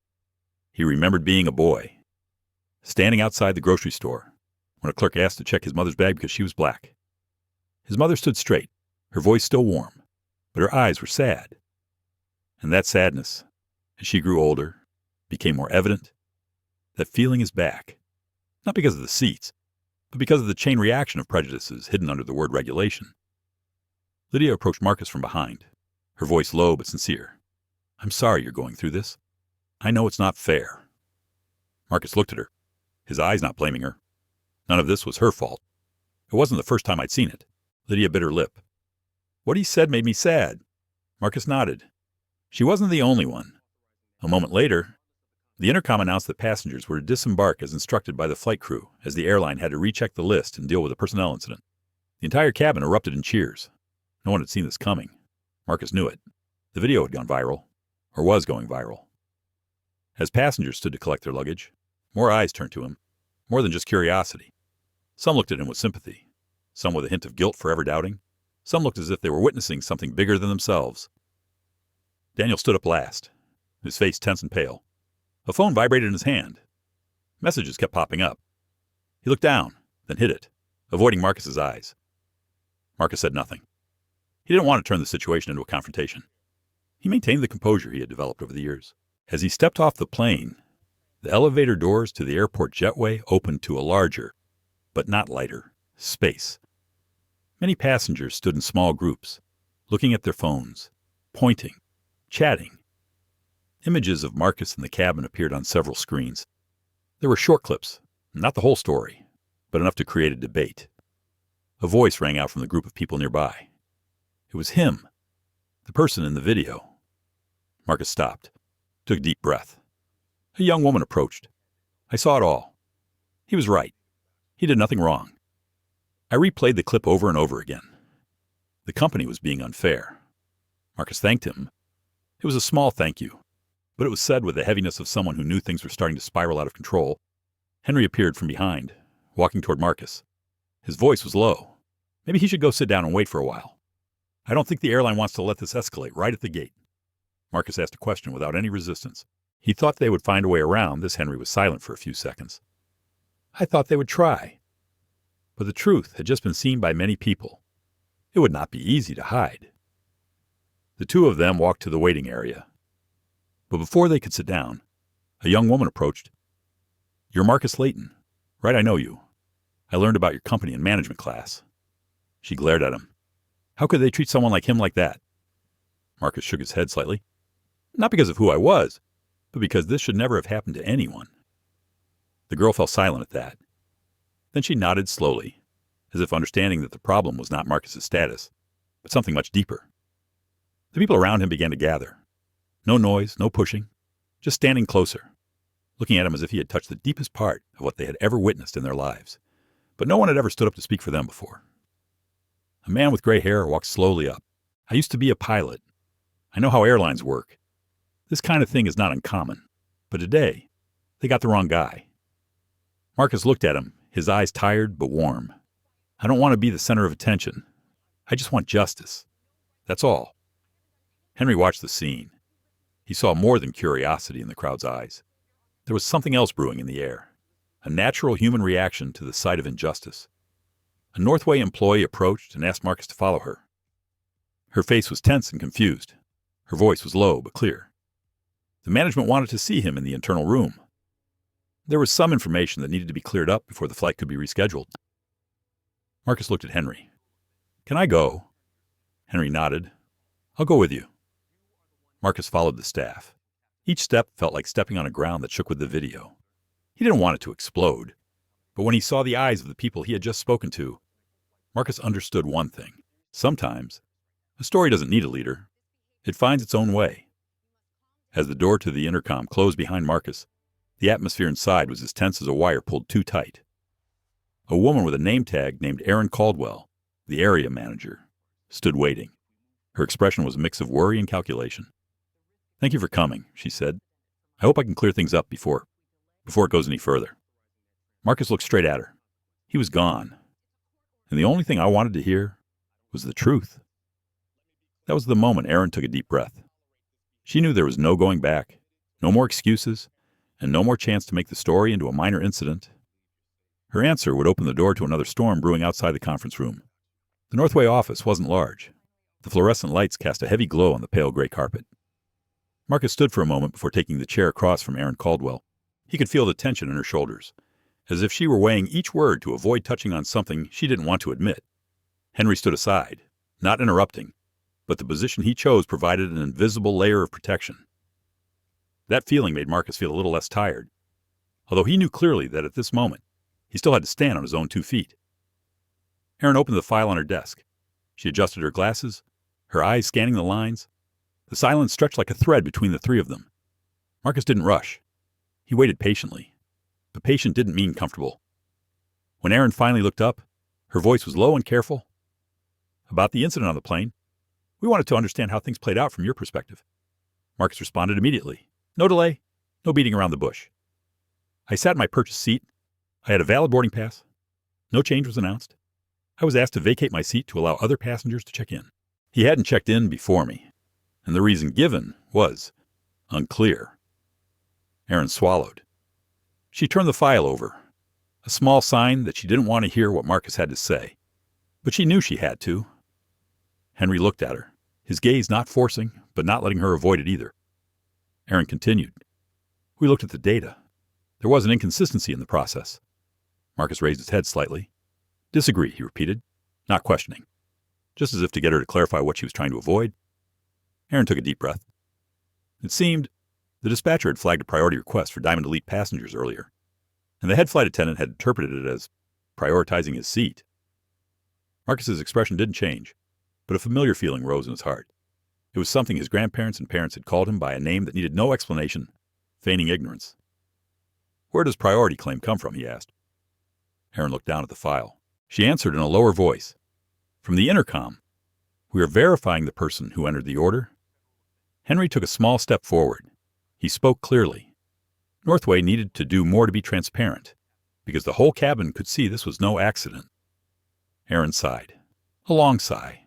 He remembered being a boy, standing outside the grocery store when a clerk asked to check his mother's bag because she was black. His mother stood straight, her voice still warm, but her eyes were sad. And that sadness, as she grew older, became more evident. That feeling is back, not because of the seats, but because of the chain reaction of prejudices hidden under the word regulation. Lydia approached Marcus from behind, her voice low but sincere. "I'm sorry you're going through this. I know it's not fair." Marcus looked at her, his eyes not blaming her. None of this was her fault. It wasn't the first time I'd seen it. Lydia bit her lip. "What he said made me sad." Marcus nodded. She wasn't the only one. A moment later, the intercom announced that passengers were to disembark as instructed by the flight crew, as the airline had to recheck the list and deal with a personnel incident. The entire cabin erupted in cheers. No one had seen this coming. Marcus knew it. The video had gone viral, or was going viral. As passengers stood to collect their luggage, more eyes turned to him, more than just curiosity. Some looked at him with sympathy, some with a hint of guilt for ever doubting. Some looked as if they were witnessing something bigger than themselves. Daniel stood up last, his face tense and pale. A phone vibrated in his hand. Messages kept popping up. He looked down, then hid it, avoiding Marcus's eyes. Marcus said nothing. He didn't want to turn the situation into a confrontation. He maintained the composure he had developed over the years. As he stepped off the plane, the elevator doors to the airport jetway opened to a larger, but not lighter, space. Many passengers stood in small groups, looking at their phones, pointing, chatting. Images of Marcus in the cabin appeared on several screens. There were short clips, not the whole story, but enough to create a debate. A voice rang out from the group of people nearby. It was him, the person in the video. Marcus stopped, took a deep breath. A young woman approached. I saw it all. He was right. He did nothing wrong. I replayed the clip over and over again. The company was being unfair. Marcus thanked him. It was a small thank you, but it was said with the heaviness of someone who knew things were starting to spiral out of control. Henry appeared from behind, walking toward Marcus. His voice was low. Maybe he should go sit down and wait for a while. I don't think the airline wants to let this escalate right at the gate. Marcus asked a question without any resistance. He thought they would find a way around this. Henry was silent for a few seconds. I thought they would try. But the truth had just been seen by many people. It would not be easy to hide. The two of them walked to the waiting area. But before they could sit down, a young woman approached. You're Marcus Leighton, right? I know you. I learned about your company in management class. She glared at him. How could they treat someone like him like that? Marcus shook his head slightly. Not because of who I was, but because this should never have happened to anyone. The girl fell silent at that. Then she nodded slowly, as if understanding that the problem was not Marcus's status, but something much deeper. The people around him began to gather. No noise, no pushing, just standing closer, looking at him as if he had touched the deepest part of what they had ever witnessed in their lives. But no one had ever stood up to speak for them before. A man with gray hair walked slowly up, I used to be a pilot. I know how airlines work. This kind of thing is not uncommon. But today, they got the wrong guy." Marcus looked at him, his eyes tired but warm. "I don't want to be the center of attention. I just want justice. That's all." Henry watched the scene. He saw more than curiosity in the crowd's eyes. There was something else brewing in the air, a natural human reaction to the sight of injustice. A Northway employee approached and asked Marcus to follow her. Her face was tense and confused. Her voice was low but clear. The management wanted to see him in the internal room. There was some information that needed to be cleared up before the flight could be rescheduled. Marcus looked at Henry. "Can I go?" Henry nodded. "I'll go with you." Marcus followed the staff. Each step felt like stepping on a ground that shook with the video. He didn't want it to explode. But when he saw the eyes of the people he had just spoken to, Marcus understood one thing. Sometimes, a story doesn't need a leader. It finds its own way. As the door to the intercom closed behind Marcus, the atmosphere inside was as tense as a wire pulled too tight. A woman with a name tag named Erin Caldwell, the area manager, stood waiting. Her expression was a mix of worry and calculation. "Thank you for coming," she said. "I hope I can clear things up before it goes any further." Marcus looked straight at her. He was gone. And the only thing I wanted to hear was the truth. That was the moment Erin took a deep breath. She knew there was no going back, no more excuses, and no more chance to make the story into a minor incident. Her answer would open the door to another storm brewing outside the conference room. The Northway office wasn't large. The fluorescent lights cast a heavy glow on the pale gray carpet. Marcus stood for a moment before taking the chair across from Erin Caldwell. He could feel the tension in her shoulders, as if she were weighing each word to avoid touching on something she didn't want to admit. Henry stood aside, not interrupting, but the position he chose provided an invisible layer of protection. That feeling made Marcus feel a little less tired, although he knew clearly that at this moment, he still had to stand on his own 2 feet. Erin opened the file on her desk. She adjusted her glasses, her eyes scanning the lines. The silence stretched like a thread between the three of them. Marcus didn't rush. He waited patiently. But patient didn't mean comfortable. When Erin finally looked up, her voice was low and careful. "About the incident on the plane, we wanted to understand how things played out from your perspective." Marcus responded immediately. "No delay, no beating around the bush. I sat in my purchased seat. I had a valid boarding pass. No change was announced. I was asked to vacate my seat to allow other passengers to check in. He hadn't checked in before me, and the reason given was unclear." Erin swallowed. She turned the file over, a small sign that she didn't want to hear what Marcus had to say, but she knew she had to. Henry looked at her, his gaze not forcing, but not letting her avoid it either. Erin continued. "We looked at the data. There was an inconsistency in the process." Marcus raised his head slightly. "Disagree," he repeated, not questioning, just as if to get her to clarify what she was trying to avoid. Erin took a deep breath. It seemed the dispatcher had flagged a priority request for Diamond Elite passengers earlier, and the head flight attendant had interpreted it as prioritizing his seat. Marcus's expression didn't change, but a familiar feeling rose in his heart. It was something his grandparents and parents had called him by a name that needed no explanation, feigning ignorance. "Where does priority claim come from?" he asked. Erin looked down at the file. She answered in a lower voice. "From the intercom. We are verifying the person who entered the order." Henry took a small step forward. He spoke clearly. Northway needed to do more to be transparent, because the whole cabin could see this was no accident. Erin sighed, a long sigh,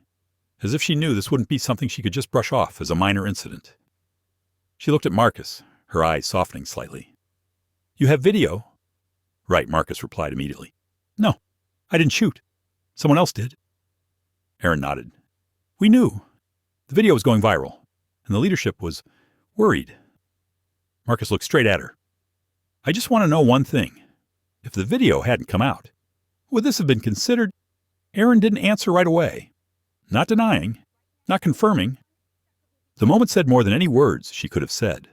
as if she knew this wouldn't be something she could just brush off as a minor incident. She looked at Marcus, her eyes softening slightly. "You have video?" "Right," Marcus replied immediately. "No, I didn't shoot. Someone else did." Erin nodded. "We knew. The video was going viral, and the leadership was worried." Marcus looked straight at her. "I just want to know one thing. If the video hadn't come out, would this have been considered?" Erin didn't answer right away. Not denying, not confirming. The moment said more than any words she could have said.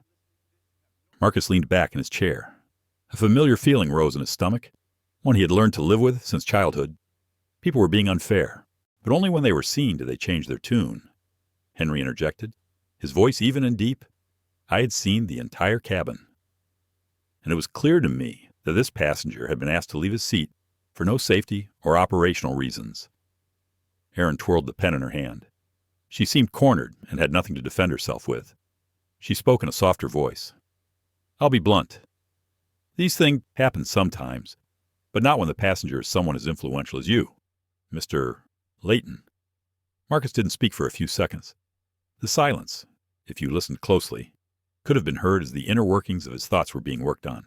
Marcus leaned back in his chair. A familiar feeling rose in his stomach, one he had learned to live with since childhood. People were being unfair, but only when they were seen did they change their tune. Henry interjected, his voice even and deep. "I had seen the entire cabin. And it was clear to me that this passenger had been asked to leave his seat for no safety or operational reasons." Erin twirled the pen in her hand. She seemed cornered and had nothing to defend herself with. She spoke in a softer voice. "I'll be blunt. These things happen sometimes, but not when the passenger is someone as influential as you, Mr. Leighton." Marcus didn't speak for a few seconds. The silence, if you listened closely, could have been heard as the inner workings of his thoughts were being worked on.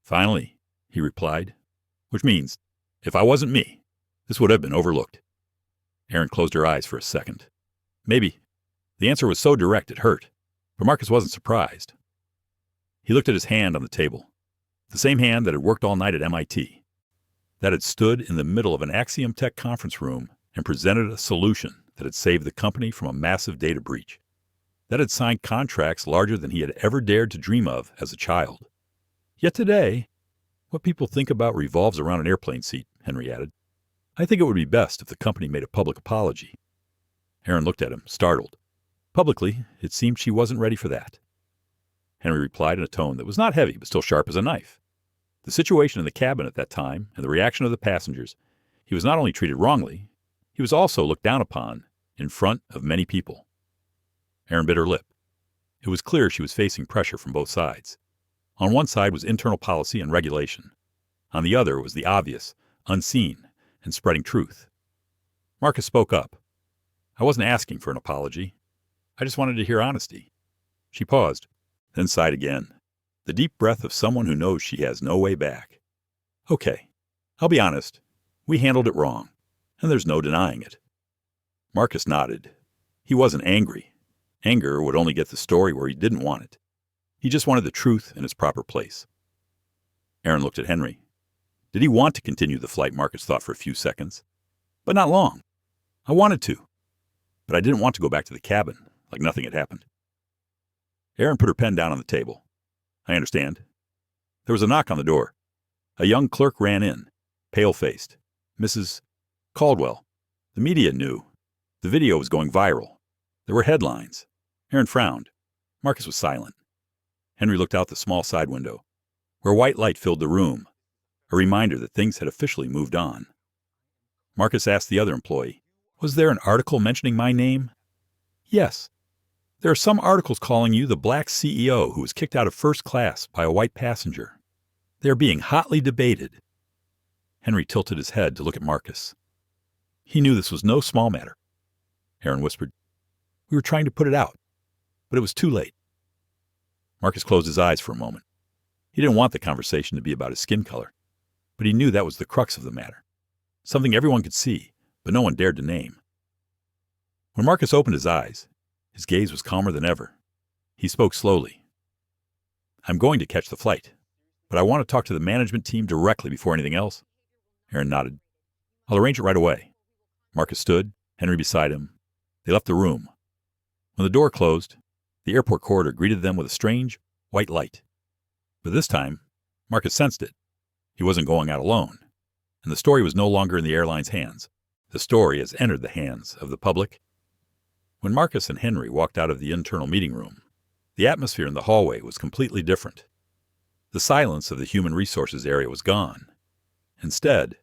"Finally," he replied, "which means, if I wasn't me, this would have been overlooked." Erin closed her eyes for a second. Maybe. The answer was so direct it hurt, but Marcus wasn't surprised. He looked at his hand on the table, the same hand that had worked all night at MIT, that had stood in the middle of an Axiom Tech conference room and presented a solution that had saved the company from a massive data breach, that had signed contracts larger than he had ever dared to dream of as a child. Yet today, what people think about revolves around an airplane seat, Henry added. "I think it would be best if the company made a public apology." Erin looked at him, startled. Publicly, it seemed she wasn't ready for that. Henry replied in a tone that was not heavy, but still sharp as a knife. The situation in the cabin at that time and the reaction of the passengers, he was not only treated wrongly, he was also looked down upon in front of many people. Erin bit her lip. It was clear she was facing pressure from both sides. On one side was internal policy and regulation. On the other was the obvious, unseen, and spreading truth. Marcus spoke up. "I wasn't asking for an apology. I just wanted to hear honesty." She paused, then sighed again, the deep breath of someone who knows she has no way back. "Okay, I'll be honest. We handled it wrong, and there's no denying it." Marcus nodded. He wasn't angry. Anger would only get the story where he didn't want it. He just wanted the truth in its proper place. Erin looked at Henry. Did he want to continue the flight? Marcus thought for a few seconds. But not long. "I wanted to. But I didn't want to go back to the cabin, like nothing had happened." Erin put her pen down on the table. "I understand." There was a knock on the door. A young clerk ran in, pale-faced. Mrs. Caldwell. The media knew. The video was going viral. There were headlines. Erin frowned. Marcus was silent. Henry looked out the small side window, where white light filled the room, a reminder that things had officially moved on. Marcus asked the other employee, "Was there an article mentioning my name?" "Yes. There are some articles calling you the black CEO who was kicked out of first class by a white passenger. They are being hotly debated." Henry tilted his head to look at Marcus. He knew this was no small matter. Erin whispered, "We were trying to put it out, but it was too late." Marcus closed his eyes for a moment. He didn't want the conversation to be about his skin color, but he knew that was the crux of the matter, something everyone could see, but no one dared to name. When Marcus opened his eyes, his gaze was calmer than ever. He spoke slowly. "I'm going to catch the flight, but I want to talk to the management team directly before anything else." Erin nodded. "I'll arrange it right away." Marcus stood, Henry beside him. They left the room. When the door closed, the airport corridor greeted them with a strange, white light. But this time, Marcus sensed it. He wasn't going out alone, and the story was no longer in the airline's hands. The story has entered the hands of the public. When Marcus and Henry walked out of the internal meeting room, the atmosphere in the hallway was completely different. The silence of the human resources area was gone. Instead,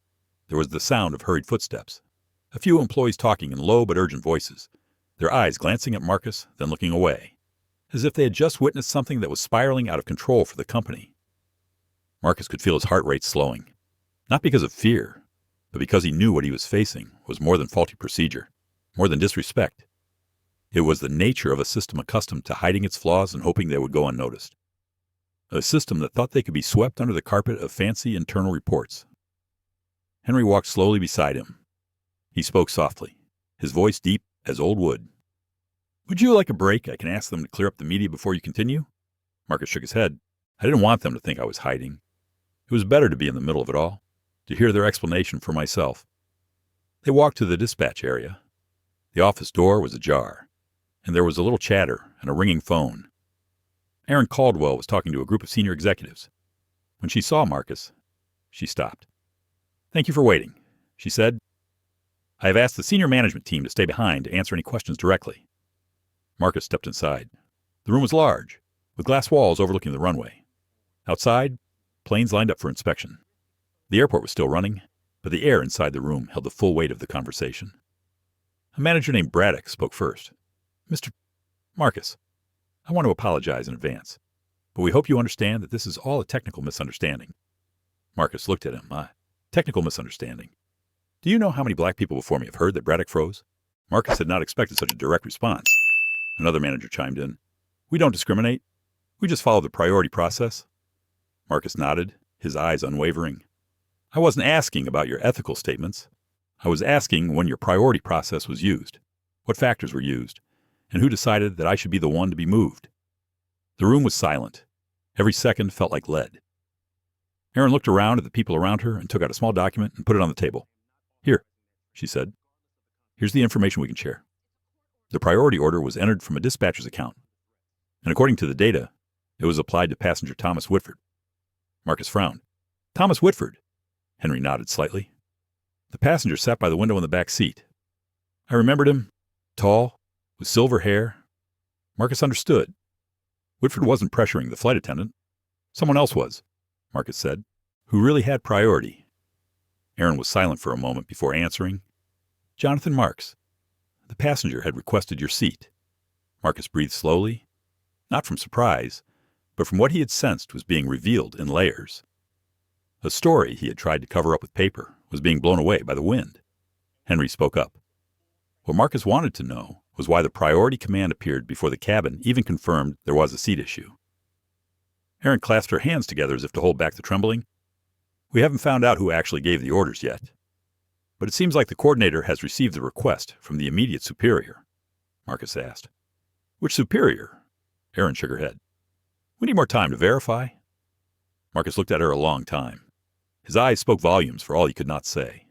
there was the sound of hurried footsteps, a few employees talking in low but urgent voices, their eyes glancing at Marcus, then looking away, as if they had just witnessed something that was spiraling out of control for the company. Marcus could feel his heart rate slowing, not because of fear, but because he knew what he was facing was more than faulty procedure, more than disrespect. It was the nature of a system accustomed to hiding its flaws and hoping they would go unnoticed. A system that thought they could be swept under the carpet of fancy internal reports. Henry walked slowly beside him. He spoke softly, his voice deep as old wood. "Would you like a break? I can ask them to clear up the media before you continue." Marcus shook his head. "I didn't want them to think I was hiding. It was better to be in the middle of it all, to hear their explanation for myself." They walked to the dispatch area. The office door was ajar, and there was a little chatter and a ringing phone. Erin Caldwell was talking to a group of senior executives. When she saw Marcus, she stopped. "Thank you for waiting," she said. "I have asked the senior management team to stay behind to answer any questions directly." Marcus stepped inside. The room was large, with glass walls overlooking the runway. Outside, planes lined up for inspection. The airport was still running, but the air inside the room held the full weight of the conversation. A manager named Braddock spoke first. Mr. Marcus, I want to apologize in advance, but we hope you understand that this is all a technical misunderstanding. Marcus looked at him. Technical misunderstanding. Do you know how many black people before me have heard that Braddock froze? Marcus had not expected such a direct response. Another manager chimed in. We don't discriminate. We just follow the priority process. Marcus nodded, his eyes unwavering. I wasn't asking about your ethical statements. I was asking when your priority process was used, what factors were used, and who decided that I should be the one to be moved. The room was silent. Every second felt like lead. Erin looked around at the people around her and took out a small document and put it on the table. Here, she said. Here's the information we can share. The priority order was entered from a dispatcher's account, and according to the data, it was applied to passenger Thomas Whitford. Marcus frowned. Thomas Whitford? Henry nodded slightly. The passenger sat by the window in the back seat. I remembered him, tall, with silver hair. Marcus understood. Whitford wasn't pressuring the flight attendant. Someone else was, Marcus said, who really had priority. Erin was silent for a moment before answering. Jonathan Marks. The passenger had requested your seat. Marcus breathed slowly, not from surprise, but from what he had sensed was being revealed in layers. A story he had tried to cover up with paper was being blown away by the wind. Henry spoke up. What Marcus wanted to know was why the priority command appeared before the cabin even confirmed there was a seat issue. Erin clasped her hands together as if to hold back the trembling. We haven't found out who actually gave the orders yet, but it seems like the coordinator has received the request from the immediate superior, Marcus asked. Which superior? Erin shook her head. We need more time to verify. Marcus looked at her a long time. His eyes spoke volumes for all he could not say.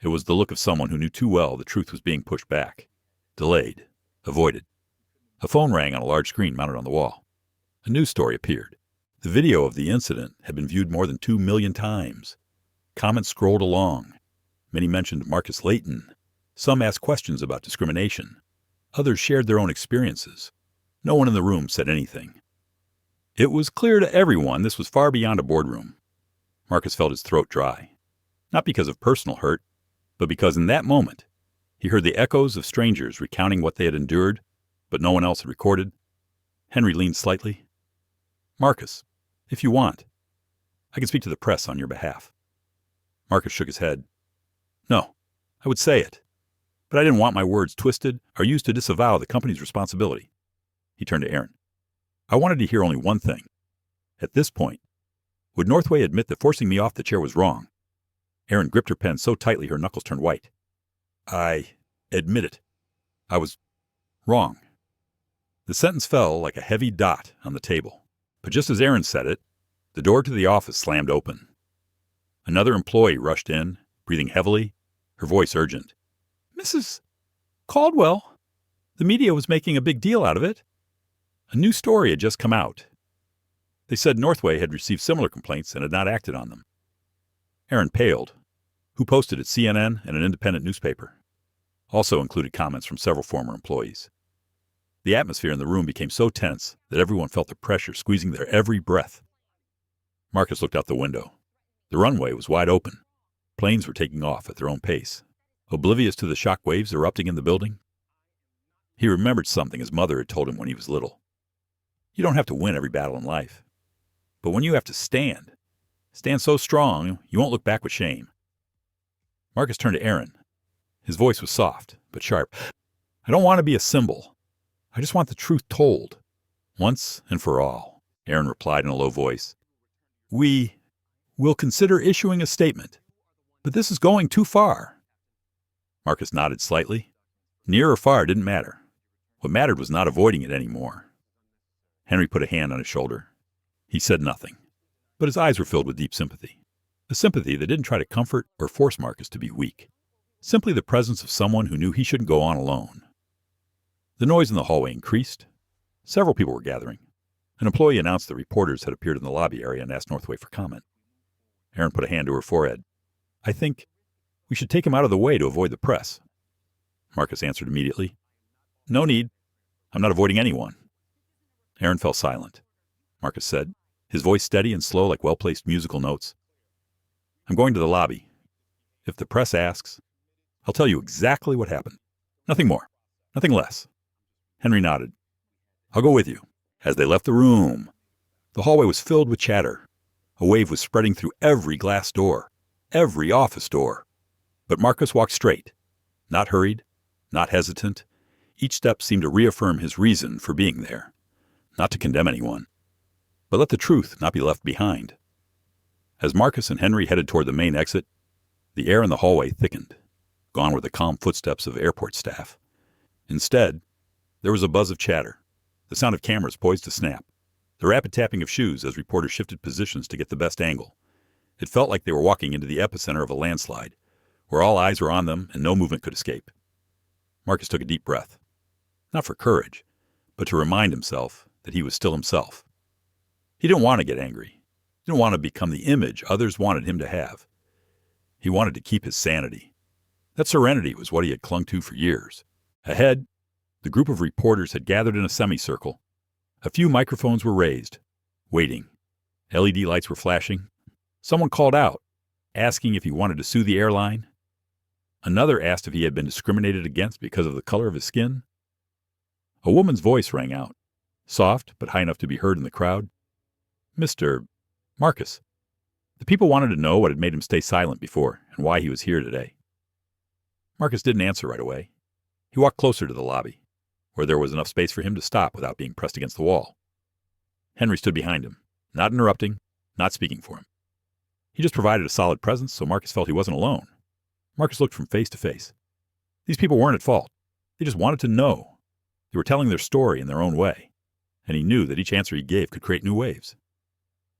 It was the look of someone who knew too well the truth was being pushed back, delayed, avoided. A phone rang on a large screen mounted on the wall. A news story appeared. The video of the incident had been viewed more than 2 million times. Comments scrolled along. Many mentioned Marcus Leighton. Some asked questions about discrimination. Others shared their own experiences. No one in the room said anything. It was clear to everyone this was far beyond a boardroom. Marcus felt his throat dry. Not because of personal hurt, but because in that moment, he heard the echoes of strangers recounting what they had endured, but no one else had recorded. Henry leaned slightly. Marcus, if you want, I can speak to the press on your behalf. Marcus shook his head. No, I would say it, but I didn't want my words twisted or used to disavow the company's responsibility. He turned to Erin. I wanted to hear only one thing. At this point, would Northway admit that forcing me off the chair was wrong? Erin gripped her pen so tightly her knuckles turned white. I admit it. I was wrong. The sentence fell like a heavy dot on the table. But just as Erin said it, the door to the office slammed open. Another employee rushed in, breathing heavily, her voice urgent. Mrs. Caldwell, the media was making a big deal out of it. A new story had just come out. They said Northway had received similar complaints and had not acted on them. Erin paled. Who posted at CNN and an independent newspaper. Also included comments from several former employees. The atmosphere in the room became so tense that everyone felt the pressure squeezing their every breath. Marcus looked out the window. The runway was wide open. Planes were taking off at their own pace, oblivious to the shock waves erupting in the building. He remembered something his mother had told him when he was little. You don't have to win every battle in life. But when you have to stand so strong you won't look back with shame. Marcus turned to Erin. His voice was soft, but sharp. I don't want to be a symbol. I just want the truth told, once and for all, Erin replied in a low voice. We will consider issuing a statement, but this is going too far. Marcus nodded slightly. Near or far didn't matter. What mattered was not avoiding it anymore. Henry put a hand on his shoulder. He said nothing, but his eyes were filled with deep sympathy. A sympathy that didn't try to comfort or force Marcus to be weak. Simply the presence of someone who knew he shouldn't go on alone. The noise in the hallway increased. Several people were gathering. An employee announced that reporters had appeared in the lobby area and asked Northway for comment. Erin put a hand to her forehead. I think we should take him out of the way to avoid the press. Marcus answered immediately. No need. I'm not avoiding anyone. Erin fell silent. Marcus said, his voice steady and slow like well-placed musical notes. I'm going to the lobby. If the press asks, I'll tell you exactly what happened. Nothing more. Nothing less. Henry nodded. I'll go with you. As they left the room, the hallway was filled with chatter. A wave was spreading through every glass door, every office door. But Marcus walked straight, not hurried, not hesitant. Each step seemed to reaffirm his reason for being there, not to condemn anyone, but let the truth not be left behind. As Marcus and Henry headed toward the main exit, the air in the hallway thickened. Gone were the calm footsteps of airport staff. Instead, there was a buzz of chatter, the sound of cameras poised to snap, the rapid tapping of shoes as reporters shifted positions to get the best angle. It felt like they were walking into the epicenter of a landslide, where all eyes were on them and no movement could escape. Marcus took a deep breath, not for courage, but to remind himself that he was still himself. He didn't want to get angry. He didn't want to become the image others wanted him to have. He wanted to keep his sanity. That serenity was what he had clung to for years. Ahead, the group of reporters had gathered in a semicircle. A few microphones were raised, waiting. LED lights were flashing. Someone called out, asking if he wanted to sue the airline. Another asked if he had been discriminated against because of the color of his skin. A woman's voice rang out, soft but high enough to be heard in the crowd. Mr. Marcus. The people wanted to know what had made him stay silent before and why he was here today. Marcus didn't answer right away. He walked closer to the lobby, where there was enough space for him to stop without being pressed against the wall. Henry stood behind him, not interrupting, not speaking for him. He just provided a solid presence so Marcus felt he wasn't alone. Marcus looked from face to face. These people weren't at fault. They just wanted to know. They were telling their story in their own way, and he knew that each answer he gave could create new waves.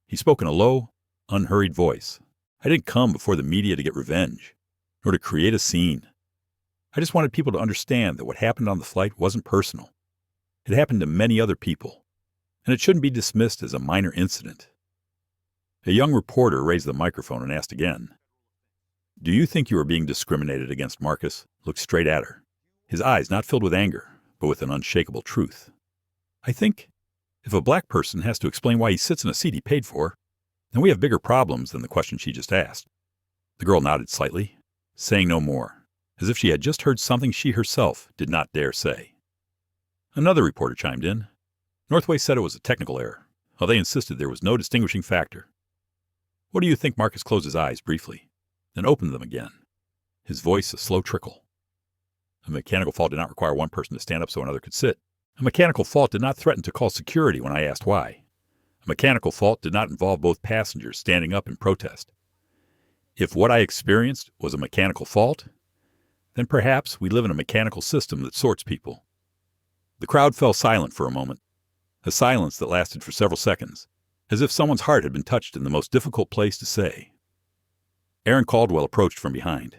He spoke in a low, unhurried voice. I didn't come before the media to get revenge, nor to create a scene. I just wanted people to understand that what happened on the flight wasn't personal. It happened to many other people, and it shouldn't be dismissed as a minor incident. A young reporter raised the microphone and asked again, Do you think you are being discriminated against? Marcus looked straight at her, his eyes not filled with anger, but with an unshakable truth. I think if a black person has to explain why he sits in a seat he paid for, then we have bigger problems than the question she just asked. The girl nodded slightly, saying no more, as if she had just heard something she herself did not dare say. Another reporter chimed in. Northway said it was a technical error, while they insisted there was no distinguishing factor. What do you think? Marcus closed his eyes briefly, then opened them again, his voice a slow trickle. A mechanical fault did not require one person to stand up so another could sit. A mechanical fault did not threaten to call security when I asked why. A mechanical fault did not involve both passengers standing up in protest. If what I experienced was a mechanical fault, then perhaps we live in a mechanical system that sorts people. The crowd fell silent for a moment, a silence that lasted for several seconds, as if someone's heart had been touched in the most difficult place to say. Erin Caldwell approached from behind.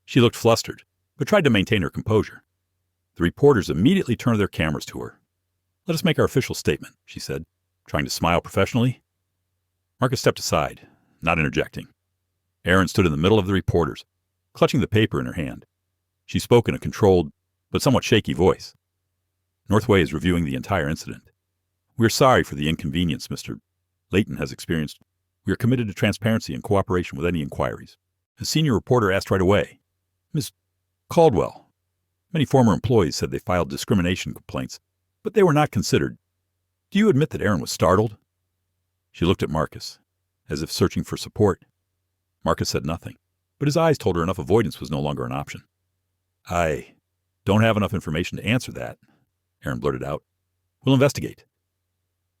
She looked flustered, but tried to maintain her composure. The reporters immediately turned their cameras to her. Let us make our official statement, she said, trying to smile professionally. Marcus stepped aside, not interjecting. Erin stood in the middle of the reporters, clutching the paper in her hand. She spoke in a controlled, but somewhat shaky voice. Northway is reviewing the entire incident. We are sorry for the inconvenience Mr. Leighton has experienced. We are committed to transparency and cooperation with any inquiries. A senior reporter asked right away, Ms. Caldwell. Many former employees said they filed discrimination complaints, but they were not considered. Do you admit that Erin was startled? She looked at Marcus, as if searching for support. Marcus said nothing, but his eyes told her enough avoidance was no longer an option. I don't have enough information to answer that, Erin blurted out. We'll investigate.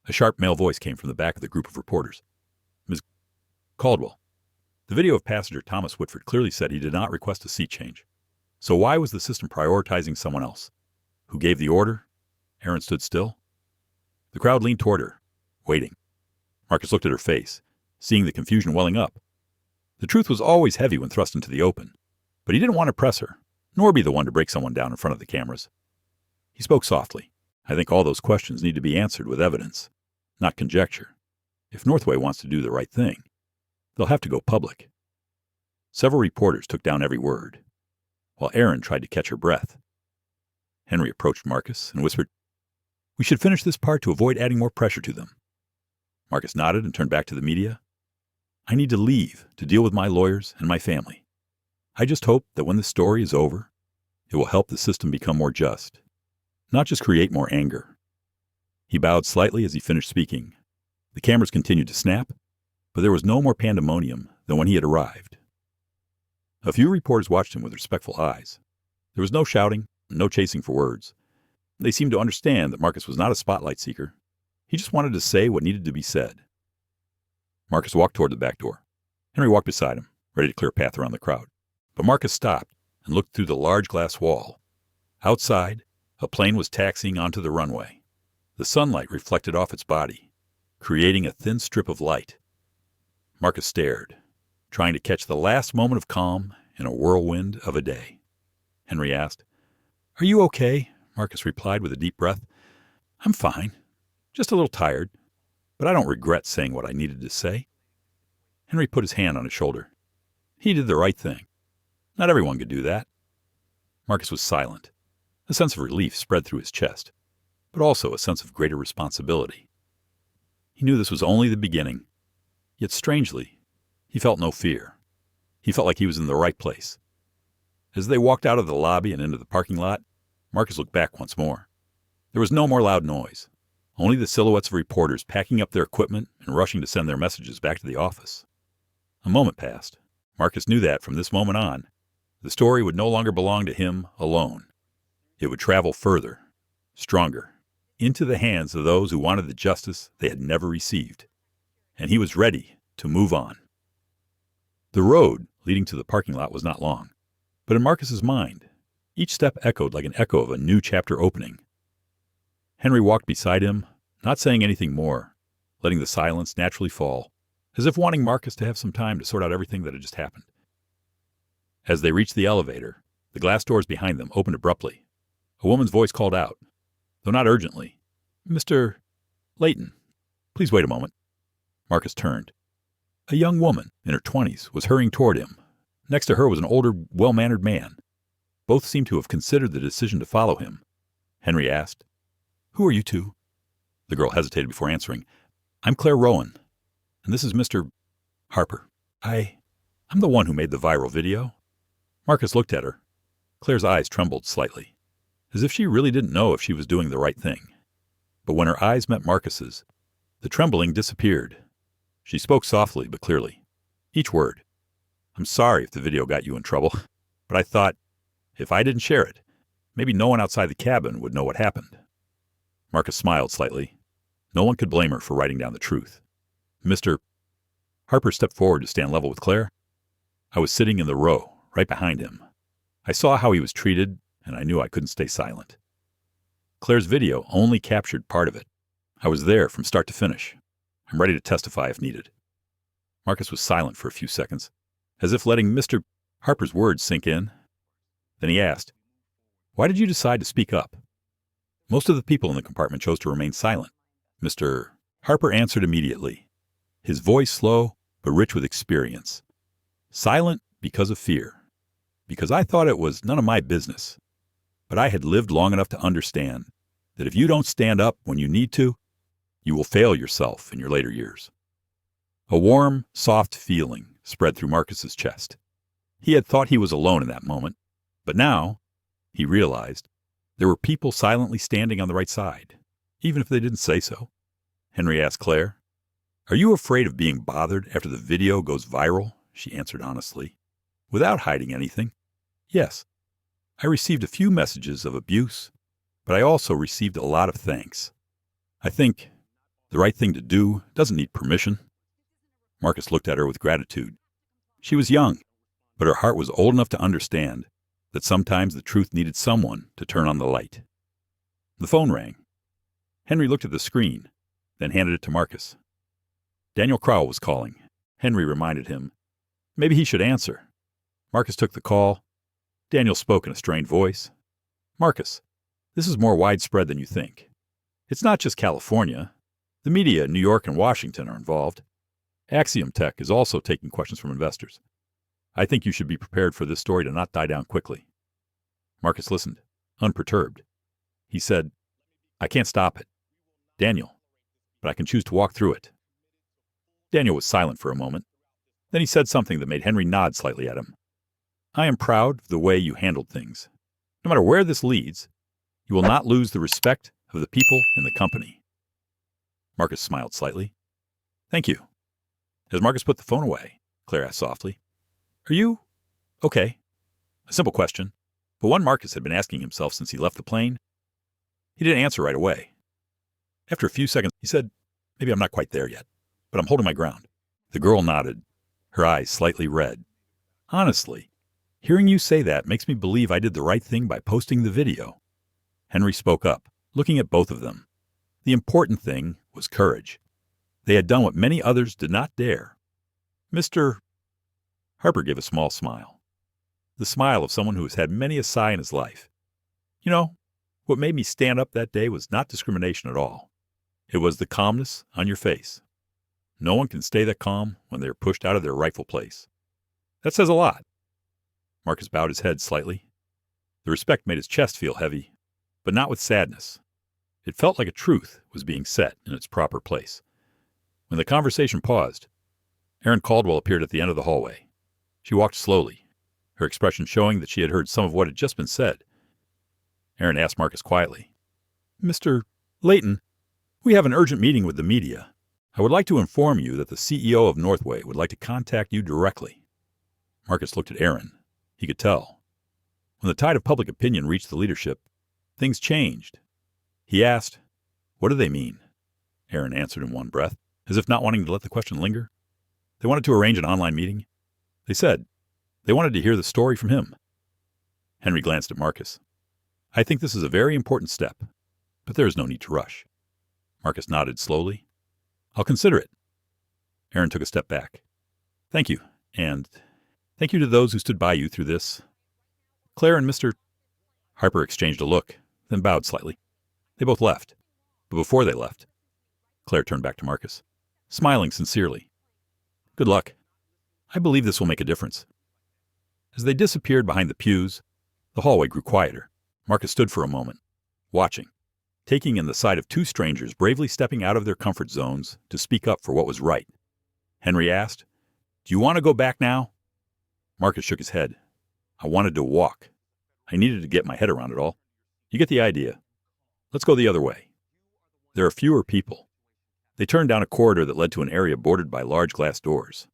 A sharp male voice came from the back of the group of reporters. Ms. Caldwell. The video of passenger Thomas Whitford clearly said he did not request a seat change. So why was the system prioritizing someone else? Who gave the order? Erin stood still. The crowd leaned toward her, waiting. Marcus looked at her face, seeing the confusion welling up. The truth was always heavy when thrust into the open, but he didn't want to press her, nor be the one to break someone down in front of the cameras. He spoke softly. I think all those questions need to be answered with evidence, not conjecture. If Northway wants to do the right thing, they'll have to go public. Several reporters took down every word, while Erin tried to catch her breath. Henry approached Marcus and whispered, We should finish this part to avoid adding more pressure to them. Marcus nodded and turned back to the media. I need to leave to deal with my lawyers and my family. I just hope that when this story is over, It will help the system become more just, not just create more anger. He bowed slightly as he finished speaking. The cameras continued to snap, but there was no more pandemonium than when he had arrived. A few reporters watched him with respectful eyes. There was no shouting, no chasing for words. They seemed to understand that Marcus was not a spotlight seeker. He just wanted to say what needed to be said. Marcus walked toward the back door. Henry walked beside him, ready to clear a path around the crowd. But Marcus stopped and looked through the large glass wall. Outside, a plane was taxiing onto the runway. The sunlight reflected off its body, creating a thin strip of light. Marcus stared, trying to catch the last moment of calm in a whirlwind of a day. Henry asked, "Are you okay?" Marcus replied with a deep breath. "I'm fine. Just a little tired, but I don't regret saying what I needed to say." Henry put his hand on his shoulder. He did the right thing. Not everyone could do that. Marcus was silent. A sense of relief spread through his chest, but also a sense of greater responsibility. He knew this was only the beginning, yet strangely, he felt no fear. He felt like he was in the right place. As they walked out of the lobby and into the parking lot, Marcus looked back once more. There was no more loud noise, only the silhouettes of reporters packing up their equipment and rushing to send their messages back to the office. A moment passed. Marcus knew that from this moment on, the story would no longer belong to him alone. It would travel further, stronger, into the hands of those who wanted the justice they had never received. And he was ready to move on. The road leading to the parking lot was not long, but in Marcus's mind, each step echoed like an echo of a new chapter opening. Henry walked beside him, not saying anything more, letting the silence naturally fall, as if wanting Marcus to have some time to sort out everything that had just happened. As they reached the elevator, the glass doors behind them opened abruptly. A woman's voice called out, though not urgently, "Mr. Leighton, please wait a moment." Marcus turned. A young woman, in her 20s, was hurrying toward him. Next to her was an older, well-mannered man. Both seemed to have considered the decision to follow him. Henry asked, "Who are you two?" The girl hesitated before answering. "I'm Claire Rowan, and this is Mr. Harper. I'm the one who made the viral video." Marcus looked at her. Claire's eyes trembled slightly, as if she really didn't know if she was doing the right thing. But when her eyes met Marcus's, the trembling disappeared. She spoke softly but clearly. Each word. "I'm sorry if the video got you in trouble, but I thought, if I didn't share it, maybe no one outside the cabin would know what happened." Marcus smiled slightly. No one could blame her for writing down the truth. Mr. Harper stepped forward to stand level with Claire. I was sitting in the row, right behind him. I saw how he was treated, and I knew I couldn't stay silent. Claire's video only captured part of it. I was there from start to finish. I'm ready to testify if needed. Marcus was silent for a few seconds, as if letting Mr. Harper's words sink in. Then he asked, "Why did you decide to speak up?" Most of the people in the compartment chose to remain silent. Mr. Harper answered immediately, his voice slow but rich with experience. "Silent because of fear. Because I thought it was none of my business. But I had lived long enough to understand that if you don't stand up when you need to, you will fail yourself in your later years." A warm, soft feeling spread through Marcus's chest. He had thought he was alone in that moment, but now, he realized, there were people silently standing on the right side, even if they didn't say so. Henry asked Claire, "Are you afraid of being bothered after the video goes viral?" She answered honestly, without hiding anything. "Yes, I received a few messages of abuse, but I also received a lot of thanks. I think the right thing to do doesn't need permission." Marcus looked at her with gratitude. She was young, but her heart was old enough to understand that sometimes the truth needed someone to turn on the light. The phone rang. Henry looked at the screen, then handed it to Marcus. Daniel Crowell was calling. Henry reminded him. Maybe he should answer. Marcus took the call. Daniel spoke in a strained voice. "Marcus, this is more widespread than you think. It's not just California. The media in New York and Washington are involved. Axiom Tech is also taking questions from investors. I think you should be prepared for this story to not die down quickly." Marcus listened, unperturbed. He said, "I can't stop it, Daniel, but I can choose to walk through it." Daniel was silent for a moment. Then he said something that made Henry nod slightly at him. "I am proud of the way you handled things. No matter where this leads, you will not lose the respect of the people in the company. Marcus smiled slightly. Thank you. As Marcus put the phone away, Claire asked softly, Are you okay? A simple question, but one Marcus had been asking himself since he left the plane. He didn't answer right away. After a few seconds, he said, Maybe I'm not quite there yet, but I'm holding my ground. The girl nodded, her eyes slightly red. Honestly, hearing you say that makes me believe I did the right thing by posting the video. Henry spoke up, looking at both of them. The important thing was courage. They had done what many others did not dare. Mr. Harper gave a small smile. The smile of someone who has had many a sigh in his life. You know, what made me stand up that day was not discrimination at all. It was the calmness on your face. No one can stay that calm when they are pushed out of their rightful place. That says a lot. Marcus bowed his head slightly. The respect made his chest feel heavy, but not with sadness. It felt like a truth was being set in its proper place. When the conversation paused, Erin Caldwell appeared at the end of the hallway. She walked slowly, her expression showing that she had heard some of what had just been said. Erin asked Marcus quietly, Mr. Leighton, we have an urgent meeting with the media. I would like to inform you that the CEO of Northway would like to contact you directly. Marcus looked at Erin. He could tell. When the tide of public opinion reached the leadership, things changed. He asked, What do they mean? Erin answered in one breath, as if not wanting to let the question linger. They wanted to arrange an online meeting. They said they wanted to hear the story from him. Henry glanced at Marcus. I think this is a very important step, but there is no need to rush. Marcus nodded slowly. I'll consider it. Erin took a step back. Thank you, and thank you to those who stood by you through this. Claire and Mr. Harper exchanged a look, then bowed slightly. They both left, but before they left, Claire turned back to Marcus, smiling sincerely. Good luck. I believe this will make a difference. As they disappeared behind the pews, the hallway grew quieter. Marcus stood for a moment, watching, taking in the sight of two strangers bravely stepping out of their comfort zones to speak up for what was right. Henry asked, Do you want to go back now? Marcus shook his head. I wanted to walk. I needed to get my head around it all. You get the idea. Let's go the other way. There are fewer people. They turned down a corridor that led to an area bordered by large glass doors.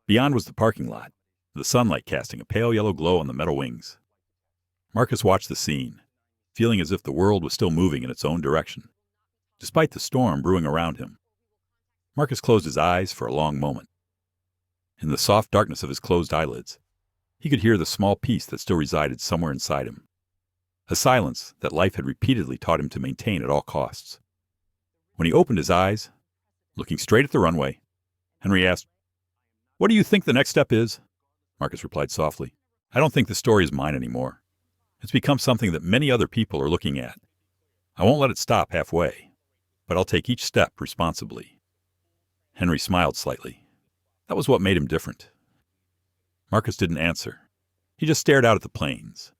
Beyond was the parking lot, the sunlight casting a pale yellow glow on the metal wings. Marcus watched the scene, feeling as if the world was still moving in its own direction, despite the storm brewing around him. Marcus closed his eyes for a long moment. In the soft darkness of his closed eyelids, he could hear the small peace that still resided somewhere inside him, a silence that life had repeatedly taught him to maintain at all costs. When he opened his eyes, looking straight at the runway, Henry asked, What do you think the next step is? Marcus replied softly, I don't think the story is mine anymore. It's become something that many other people are looking at. I won't let it stop halfway, but I'll take each step responsibly. Henry smiled slightly. That was what made him different. Marcus didn't answer. He just stared out at the plains,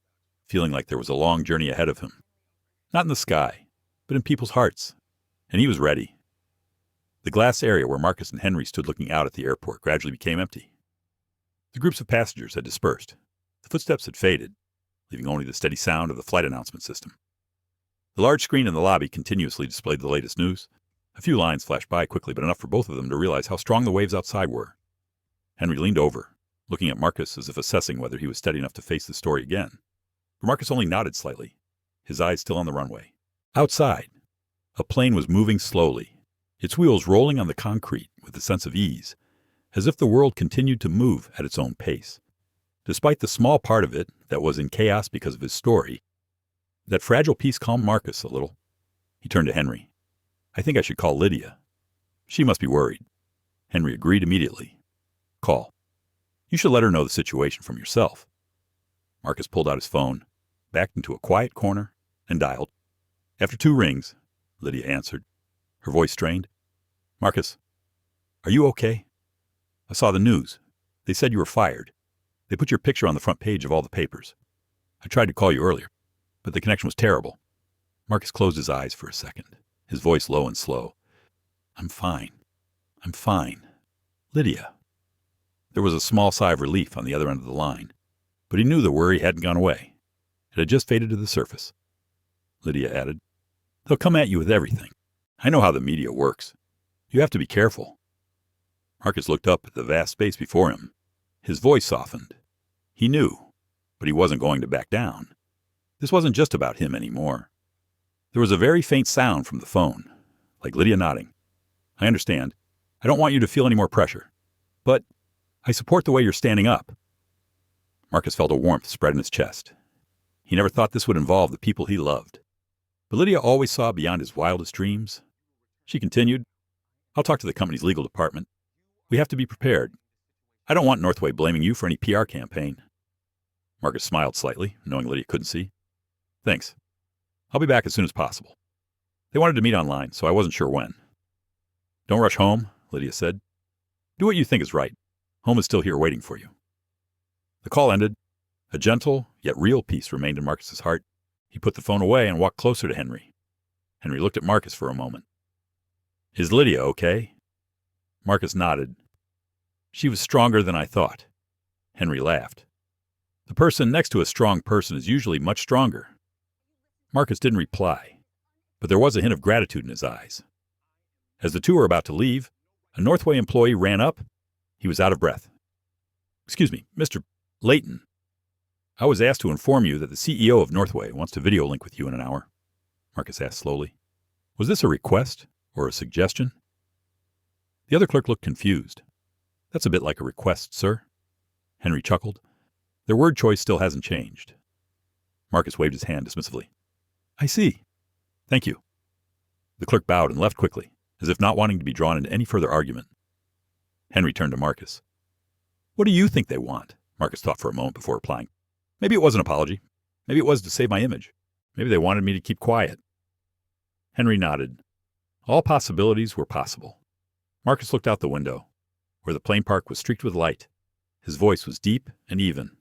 feeling like there was a long journey ahead of him. Not in the sky, but in people's hearts. And he was ready. The glass area where Marcus and Henry stood looking out at the airport gradually became empty. The groups of passengers had dispersed. The footsteps had faded, leaving only the steady sound of the flight announcement system. The large screen in the lobby continuously displayed the latest news. A few lines flashed by quickly, but enough for both of them to realize how strong the waves outside were. Henry leaned over, looking at Marcus as if assessing whether he was steady enough to face the story again. But Marcus only nodded slightly, his eyes still on the runway. Outside, a plane was moving slowly, its wheels rolling on the concrete with a sense of ease, as if the world continued to move at its own pace. Despite the small part of it that was in chaos because of his story, that fragile peace calmed Marcus a little. He turned to Henry. I think I should call Lydia. She must be worried. Henry agreed immediately. Call. You should let her know the situation from yourself. Marcus pulled out his phone, backed into a quiet corner, and dialed. After 2 rings, Lydia answered, her voice strained. Marcus, are you okay? I saw the news. They said you were fired. They put your picture on the front page of all the papers. I tried to call you earlier, but the connection was terrible. Marcus closed his eyes for a second, his voice low and slow. I'm fine. I'm fine. Lydia. There was a small sigh of relief on the other end of the line, but he knew the worry hadn't gone away. It had just faded to the surface. Lydia added, "They'll come at you with everything. I know how the media works. You have to be careful." Marcus looked up at the vast space before him. His voice softened. He knew, but he wasn't going to back down. This wasn't just about him anymore. There was a very faint sound from the phone, like Lydia nodding. "I understand. I don't want you to feel any more pressure. But I support the way you're standing up." Marcus felt a warmth spread in his chest. He never thought this would involve the people he loved. But Lydia always saw beyond his wildest dreams. She continued, "I'll talk to the company's legal department. We have to be prepared. I don't want Northway blaming you for any PR campaign." Marcus smiled slightly, knowing Lydia couldn't see. "Thanks. I'll be back as soon as possible. They wanted to meet online, so I wasn't sure when." "Don't rush home," Lydia said. "Do what you think is right. Home is still here waiting for you." The call ended. A gentle, yet real peace remained in Marcus's heart. He put the phone away and walked closer to Henry. Henry looked at Marcus for a moment. "Is Lydia okay?" Marcus nodded. "She was stronger than I thought." Henry laughed. "The person next to a strong person is usually much stronger." Marcus didn't reply, but there was a hint of gratitude in his eyes. As the two were about to leave, a Northway employee ran up. He was out of breath. "Excuse me, Mr. Leighton. I was asked to inform you that the CEO of Northway wants to video link with you in an hour," Marcus asked slowly. "Was this a request or a suggestion?" The other clerk looked confused. "That's a bit like a request, sir." Henry chuckled. "Their word choice still hasn't changed." Marcus waved his hand dismissively. "I see. Thank you." The clerk bowed and left quickly, as if not wanting to be drawn into any further argument. Henry turned to Marcus. "What do you think they want?" Marcus thought for a moment before replying. "Maybe it was an apology. Maybe it was to save my image. Maybe they wanted me to keep quiet." Henry nodded. All possibilities were possible. Marcus looked out the window, where the plane park was streaked with light. His voice was deep and even.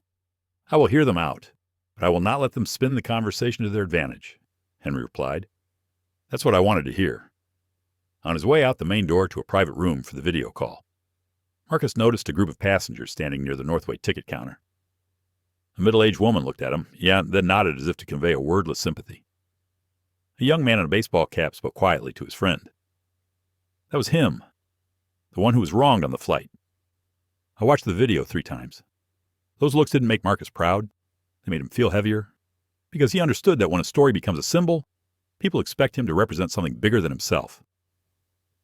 "I will hear them out, but I will not let them spin the conversation to their advantage," Henry replied. "That's what I wanted to hear." On his way out the main door to a private room for the video call, Marcus noticed a group of passengers standing near the Northway ticket counter. A middle-aged woman looked at him, then nodded as if to convey a wordless sympathy. A young man in a baseball cap spoke quietly to his friend. That was him, the one who was wronged on the flight. I watched the video 3 times. Those looks didn't make Marcus proud. They made him feel heavier, because he understood that when a story becomes a symbol, people expect him to represent something bigger than himself.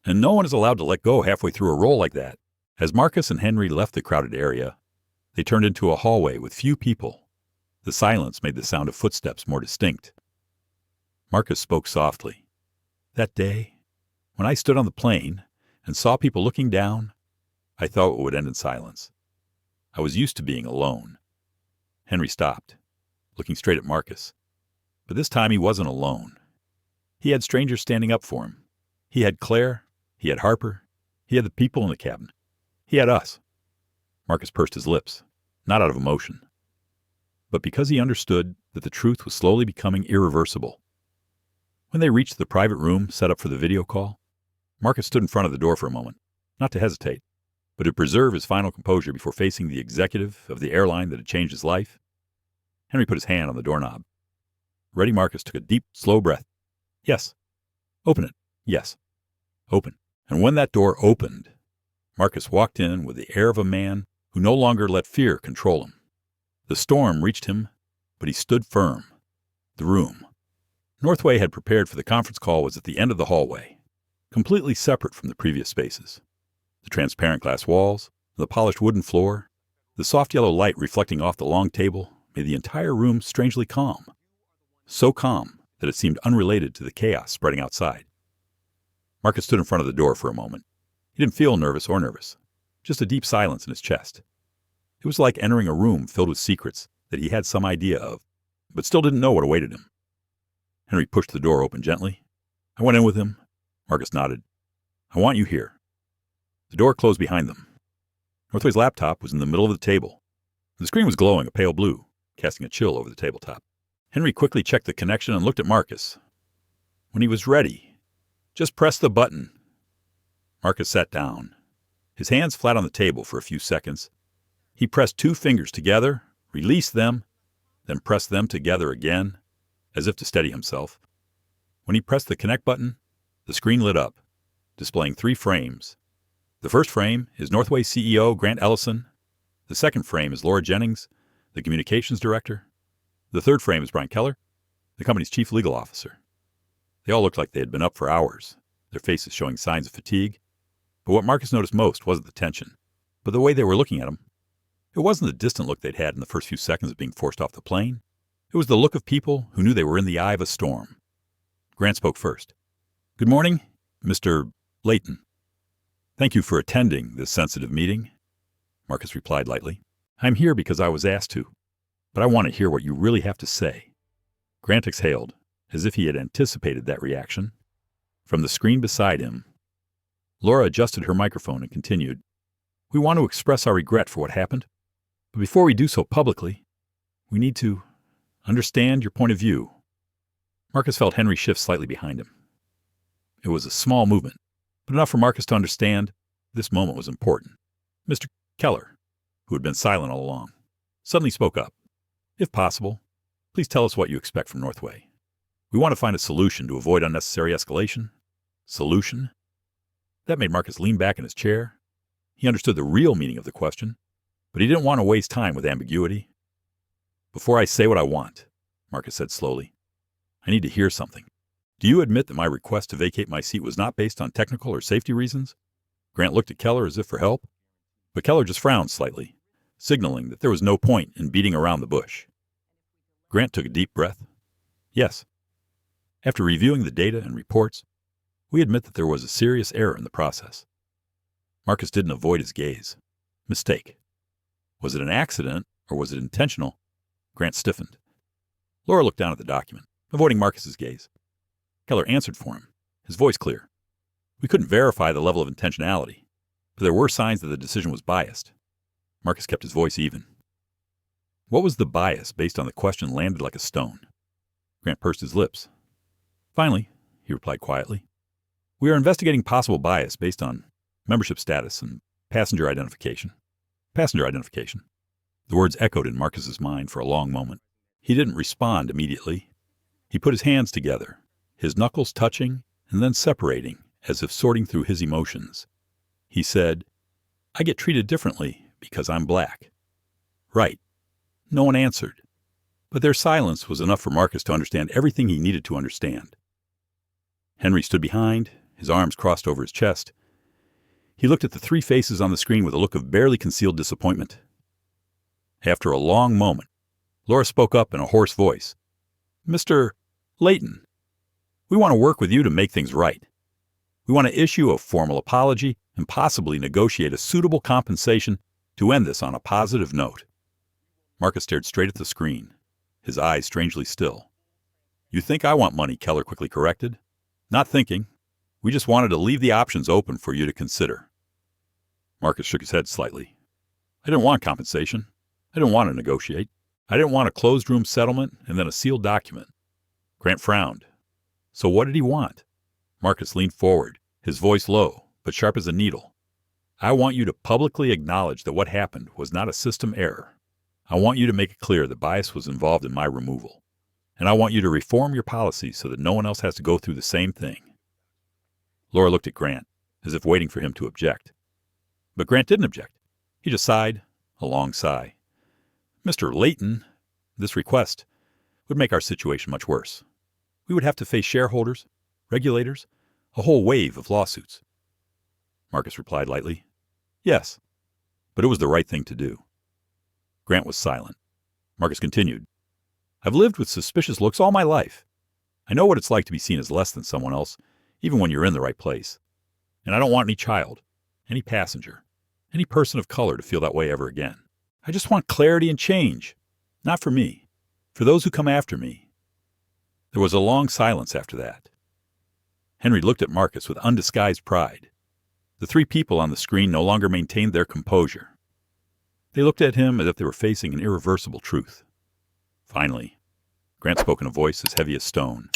And no one is allowed to let go halfway through a role like that. As Marcus and Henry left the crowded area, they turned into a hallway with few people. The silence made the sound of footsteps more distinct. Marcus spoke softly. "That day, when I stood on the plane and saw people looking down, I thought it would end in silence. I was used to being alone." Henry stopped, looking straight at Marcus. But this time he wasn't alone. He had strangers standing up for him. He had Claire. He had Harper. He had the people in the cabin. He had us. Marcus pursed his lips, not out of emotion, but because he understood that the truth was slowly becoming irreversible. When they reached the private room set up for the video call, Marcus stood in front of the door for a moment, not to hesitate, but to preserve his final composure before facing the executive of the airline that had changed his life. Henry put his hand on the doorknob. Ready, Marcus took a deep, slow breath. "Yes." "Open it." "Yes." "Open." And when that door opened, Marcus walked in with the air of a man who no longer let fear control him. The storm reached him, but he stood firm. The room Northway had prepared for the conference call was at the end of the hallway, completely separate from the previous spaces. The transparent glass walls, the polished wooden floor, the soft yellow light reflecting off the long table made the entire room strangely calm. So calm that it seemed unrelated to the chaos spreading outside. Marcus stood in front of the door for a moment. He didn't feel nervous, just a deep silence in his chest. It was like entering a room filled with secrets that he had some idea of, but still didn't know what awaited him. Henry pushed the door open gently. "I went in with him." Marcus nodded. "I want you here." The door closed behind them. Northway's laptop was in the middle of the table. The screen was glowing a pale blue, casting a chill over the tabletop. Henry quickly checked the connection and looked at Marcus. When he was ready, "Just press the button." Marcus sat down, his hands flat on the table for a few seconds. He pressed 2 fingers together, released them, then pressed them together again, as if to steady himself. When he pressed the connect button, the screen lit up, displaying 3 frames. The first frame is Northway CEO Grant Ellison. The second frame is Laura Jennings, the communications director. The third frame is Brian Keller, the company's chief legal officer. They all looked like they had been up for hours, their faces showing signs of fatigue. But what Marcus noticed most wasn't the tension, but the way they were looking at him. It wasn't the distant look they'd had in the first few seconds of being forced off the plane. It was the look of people who knew they were in the eye of a storm. Grant spoke first. "Good morning, Mr. Leighton. Thank you for attending this sensitive meeting," Marcus replied lightly. "I'm here because I was asked to, but I want to hear what you really have to say." Grant exhaled, as if he had anticipated that reaction. From the screen beside him, Laura adjusted her microphone and continued, "We want to express our regret for what happened, but before we do so publicly, we need to understand your point of view." Marcus felt Henry shift slightly behind him. It was a small movement, but enough for Marcus to understand this moment was important. Mr. Keller, who had been silent all along, suddenly spoke up. "If possible, please tell us what you expect from Northway. We want to find a solution to avoid unnecessary escalation." Solution? That made Marcus lean back in his chair. He understood the real meaning of the question, but he didn't want to waste time with ambiguity. "Before I say what I want," Marcus said slowly, "I need to hear something. Do you admit that my request to vacate my seat was not based on technical or safety reasons?" Grant looked at Keller as if for help, but Keller just frowned slightly, signaling that there was no point in beating around the bush. Grant took a deep breath. "Yes. After reviewing the data and reports, we admit that there was a serious error in the process." Marcus didn't avoid his gaze. Mistake. Was it an accident, or was it intentional? Grant stiffened. Laura looked down at the document, avoiding Marcus's gaze. Keller answered for him, his voice clear. "We couldn't verify the level of intentionality, but there were signs that the decision was biased." Marcus kept his voice even. "What was the bias based on the question landed like a stone?" Grant pursed his lips. "Finally," he replied quietly, "we are investigating possible bias based on membership status and passenger identification." Passenger identification. The words echoed in Marcus's mind for a long moment. He didn't respond immediately. He put his hands together, his knuckles touching and then separating as if sorting through his emotions. He said, "I get treated differently because I'm black." "Right." No one answered, but their silence was enough for Marcus to understand everything he needed to understand. Henry stood behind, his arms crossed over his chest. He looked at the 3 faces on the screen with a look of barely concealed disappointment. After a long moment, Laura spoke up in a hoarse voice. "Mr. Leighton, we want to work with you to make things right. We want to issue a formal apology and possibly negotiate a suitable compensation to end this on a positive note." Marcus stared straight at the screen, his eyes strangely still. "You think I want money," Keller quickly corrected. "Not thinking. We just wanted to leave the options open for you to consider." Marcus shook his head slightly. "I didn't want compensation. I didn't want to negotiate. I didn't want a closed-room settlement and then a sealed document." Grant frowned. So what did he want? Marcus leaned forward, his voice low, but sharp as a needle. "I want you to publicly acknowledge that what happened was not a system error. I want you to make it clear that bias was involved in my removal. And I want you to reform your policy so that no one else has to go through the same thing." Laura looked at Grant, as if waiting for him to object. But Grant didn't object. He just sighed, a long sigh. "Mr. Leighton, this request would make our situation much worse. We would have to face shareholders, regulators, a whole wave of lawsuits." Marcus replied lightly, "Yes, but it was the right thing to do." Grant was silent. Marcus continued, "I've lived with suspicious looks all my life. I know what it's like to be seen as less than someone else, even when you're in the right place. And I don't want any child, any passenger, any person of color to feel that way ever again. I just want clarity and change. Not for me, for those who come after me." There was a long silence after that. Henry looked at Marcus with undisguised pride. The 3 people on the screen no longer maintained their composure. They looked at him as if they were facing an irreversible truth. Finally, Grant spoke in a voice as heavy as stone.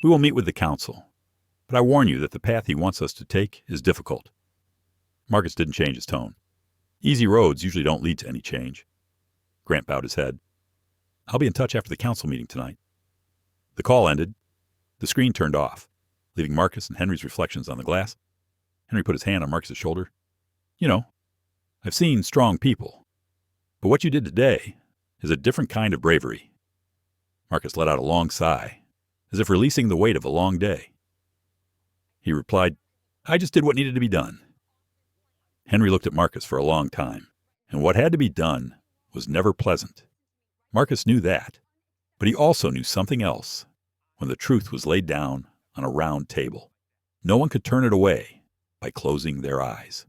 "We will meet with the council, but I warn you that the path he wants us to take is difficult." Marcus didn't change his tone. Easy roads usually don't lead to any change. Grant bowed his head. I'll be in touch after the council meeting tonight. The call ended. The screen turned off, leaving Marcus and Henry's reflections on the glass. Henry put his hand on Marcus's shoulder. You know, I've seen strong people, but what you did today is a different kind of bravery. Marcus let out a long sigh, as if releasing the weight of a long day. He replied, I just did what needed to be done. Henry looked at Marcus for a long time, and what had to be done was never pleasant. Marcus knew that, but he also knew something else when the truth was laid down on a round table. No one could turn it away by closing their eyes.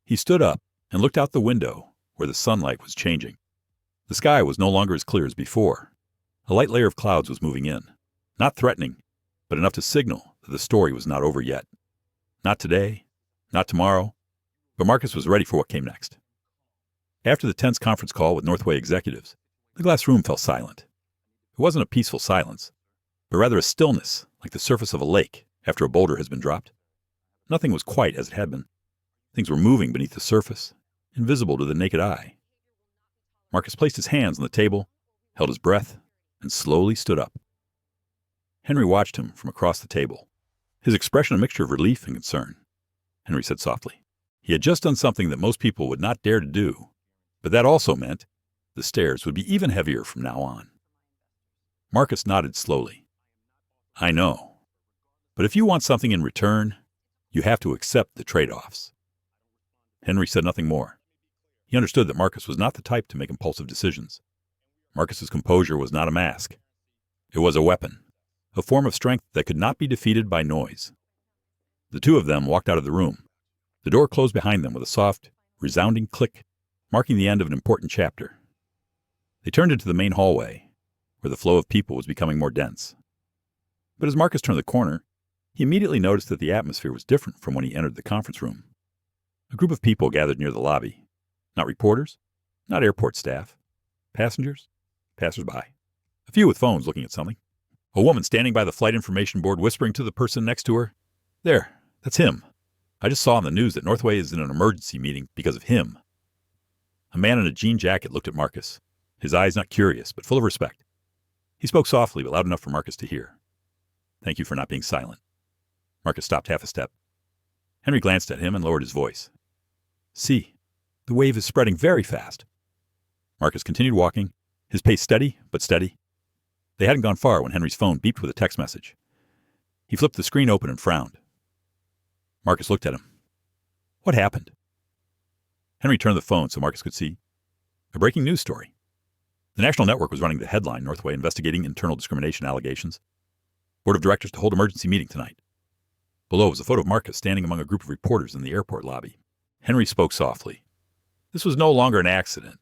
He stood up and looked out the window where the sunlight was changing. The sky was no longer as clear as before. A light layer of clouds was moving in, not threatening, but enough to signal that the story was not over yet. Not today, not tomorrow, but Marcus was ready for what came next. After the tense conference call with Northway executives, the glass room fell silent. It wasn't a peaceful silence, but rather a stillness like the surface of a lake after a boulder has been dropped. Nothing was quite as it had been. Things were moving beneath the surface, invisible to the naked eye. Marcus placed his hands on the table, held his breath, and slowly stood up. Henry watched him from across the table, his expression a mixture of relief and concern. Henry said softly, he had just done something that most people would not dare to do, but that also meant the stairs would be even heavier from now on. Marcus nodded slowly. I know, but if you want something in return, you have to accept the trade-offs. Henry said nothing more. He understood that Marcus was not the type to make impulsive decisions. Marcus's composure was not a mask. It was a weapon, a form of strength that could not be defeated by noise. The two of them walked out of the room. The door closed behind them with a soft, resounding click, marking the end of an important chapter. They turned into the main hallway, where the flow of people was becoming more dense. But as Marcus turned the corner, he immediately noticed that the atmosphere was different from when he entered the conference room. A group of people gathered near the lobby. Not reporters, not airport staff. Passengers, passers-by. A few with phones looking at something. A woman standing by the flight information board whispering to the person next to her, There, that's him. I just saw on the news that Northway is in an emergency meeting because of him. A man in a jean jacket looked at Marcus, his eyes not curious, but full of respect. He spoke softly, but loud enough for Marcus to hear. Thank you for not being silent. Marcus stopped half a step. Henry glanced at him and lowered his voice. See, the wave is spreading very fast. Marcus continued walking, his pace steady but steady. They hadn't gone far when Henry's phone beeped with a text message. He flipped the screen open and frowned. Marcus looked at him. What happened? Henry turned the phone so Marcus could see. A breaking news story. The national network was running the headline, Northway investigating internal discrimination allegations. Board of directors to hold emergency meeting tonight. Below was a photo of Marcus standing among a group of reporters in the airport lobby. Henry spoke softly. This was no longer an accident.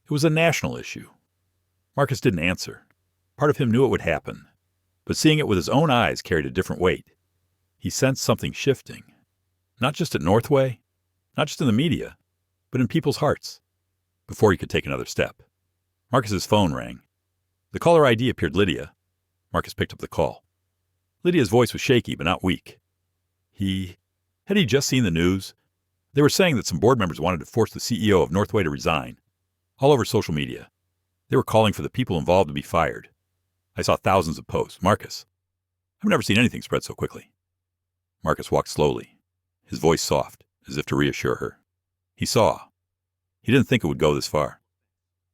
It was a national issue. Marcus didn't answer. Part of him knew it would happen, but seeing it with his own eyes carried a different weight. He sensed something shifting, not just at Northway, not just in the media, but in people's hearts. Before he could take another step, Marcus's phone rang. The caller ID appeared Lydia. Marcus picked up the call. Lydia's voice was shaky but not weak. Had he just seen the news? They were saying that some board members wanted to force the CEO of Northway to resign. All over social media. They were calling for the people involved to be fired. I saw thousands of posts. Marcus, I've never seen anything spread so quickly. Marcus walked slowly, his voice soft, as if to reassure her. He saw. He didn't think it would go this far.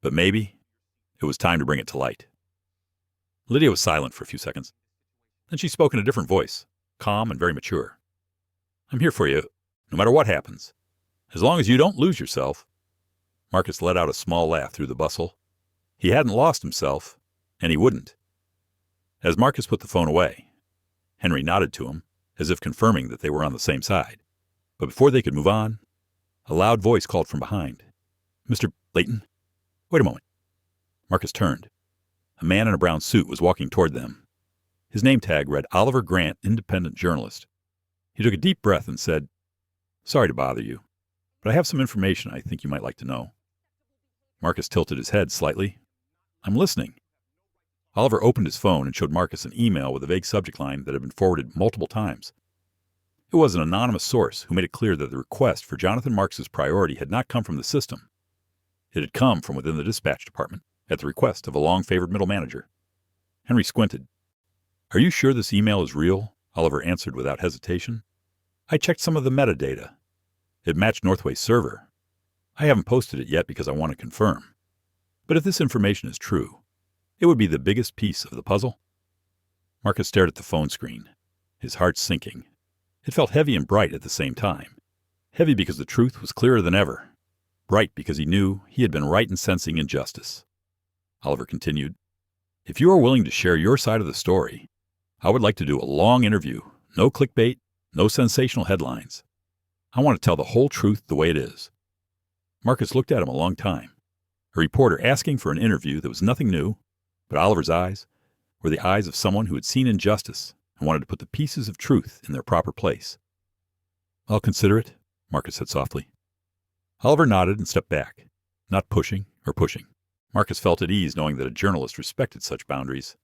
But maybe it was time to bring it to light. Lydia was silent for a few seconds. Then she spoke in a different voice, calm and very mature. I'm here for you, no matter what happens. As long as you don't lose yourself. Marcus let out a small laugh through the bustle. He hadn't lost himself, and he wouldn't. As Marcus put the phone away, Henry nodded to him, as if confirming that they were on the same side. But before they could move on, a loud voice called from behind. Mr. Leighton? Wait a moment. Marcus turned. A man in a brown suit was walking toward them. His name tag read Oliver Grant, independent journalist. He took a deep breath and said, Sorry to bother you, but I have some information I think you might like to know. Marcus tilted his head slightly. I'm listening. Oliver opened his phone and showed Marcus an email with a vague subject line that had been forwarded multiple times. It was an anonymous source who made it clear that the request for Jonathan Marks's priority had not come from the system. It had come from within the dispatch department, at the request of a long-favored middle manager. Henry squinted. "Are you sure this email is real?" Oliver answered without hesitation. "I checked some of the metadata. It matched Northway's server. I haven't posted it yet because I want to confirm. But if this information is true, it would be the biggest piece of the puzzle." Marcus stared at the phone screen, his heart sinking. It felt heavy and bright at the same time. Heavy because the truth was clearer than ever. Bright because he knew he had been right in sensing injustice. Oliver continued, "If you are willing to share your side of the story, I would like to do a long interview. No clickbait, no sensational headlines. I want to tell the whole truth the way it is." Marcus looked at him a long time. A reporter asking for an interview that was nothing new, but Oliver's eyes were the eyes of someone who had seen injustice and wanted to put the pieces of truth in their proper place. "I'll consider it," Marcus said softly. Oliver nodded and stepped back, not pushing or pushing. Marcus felt at ease knowing that a journalist respected such boundaries.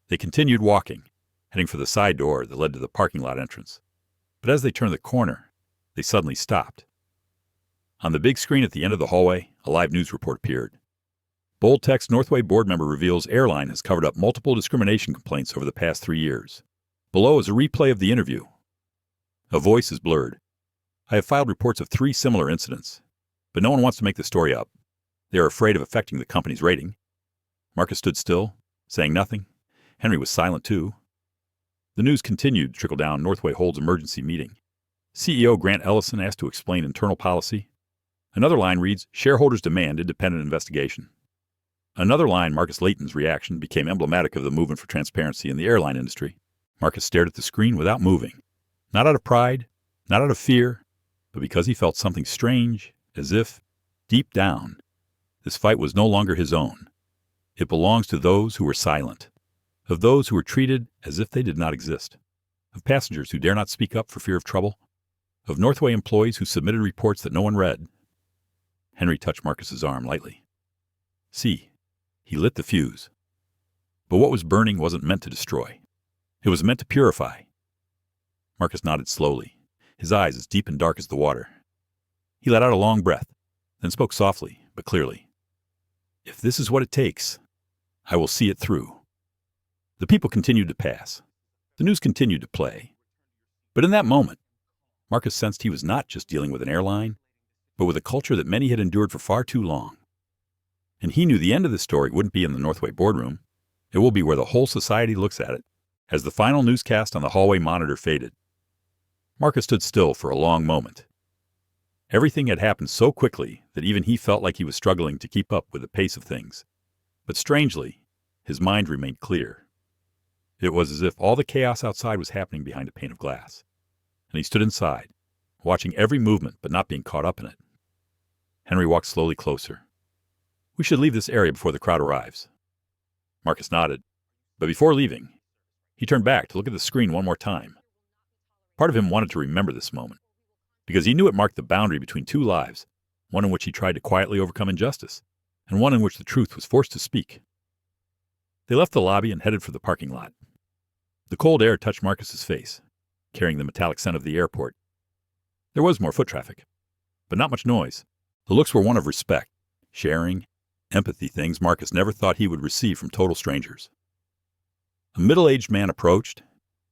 They continued walking, heading for the side door that led to the parking lot entrance. But as they turned the corner, they suddenly stopped. On the big screen at the end of the hallway, a live news report appeared. Bold text: Northway board member reveals Airline has covered up multiple discrimination complaints over the past 3 years. Below is a replay of the interview. A voice is blurred. "I have filed reports of 3 similar incidents, but no one wants to make the story up. They are afraid of affecting the company's rating." Marcus stood still, saying nothing. Henry was silent too. The news continued to trickle down. Northway holds emergency meeting. CEO Grant Ellison asked to explain internal policy. Another line reads, "Shareholders demand independent investigation." Another line, Marcus Leighton's reaction, became emblematic of the movement for transparency in the airline industry. Marcus stared at the screen without moving. Not out of pride, not out of fear, but because he felt something strange, as if, deep down, this fight was no longer his own. It belongs to those who were silent, of those who were treated as if they did not exist, of passengers who dare not speak up for fear of trouble, of Northway employees who submitted reports that no one read. Henry touched Marcus's arm lightly. "See." He lit the fuse. But what was burning wasn't meant to destroy. It was meant to purify. Marcus nodded slowly, his eyes as deep and dark as the water. He let out a long breath, then spoke softly but clearly. "If this is what it takes, I will see it through." The people continued to pass. The news continued to play. But in that moment, Marcus sensed he was not just dealing with an airline, but with a culture that many had endured for far too long. And he knew the end of the story wouldn't be in the Northway boardroom. It will be where the whole society looks at it, as the final newscast on the hallway monitor faded. Marcus stood still for a long moment. Everything had happened so quickly that even he felt like he was struggling to keep up with the pace of things. But strangely, his mind remained clear. It was as if all the chaos outside was happening behind a pane of glass. And he stood inside, watching every movement but not being caught up in it. Henry walked slowly closer. "We should leave this area before the crowd arrives." Marcus nodded, but before leaving, he turned back to look at the screen one more time. Part of him wanted to remember this moment, because he knew it marked the boundary between 2 lives, one in which he tried to quietly overcome injustice, and one in which the truth was forced to speak. They left the lobby and headed for the parking lot. The cold air touched Marcus's face, carrying the metallic scent of the airport. There was more foot traffic, but not much noise. The looks were one of respect, sharing, empathy, things Marcus never thought he would receive from total strangers. A middle-aged man approached.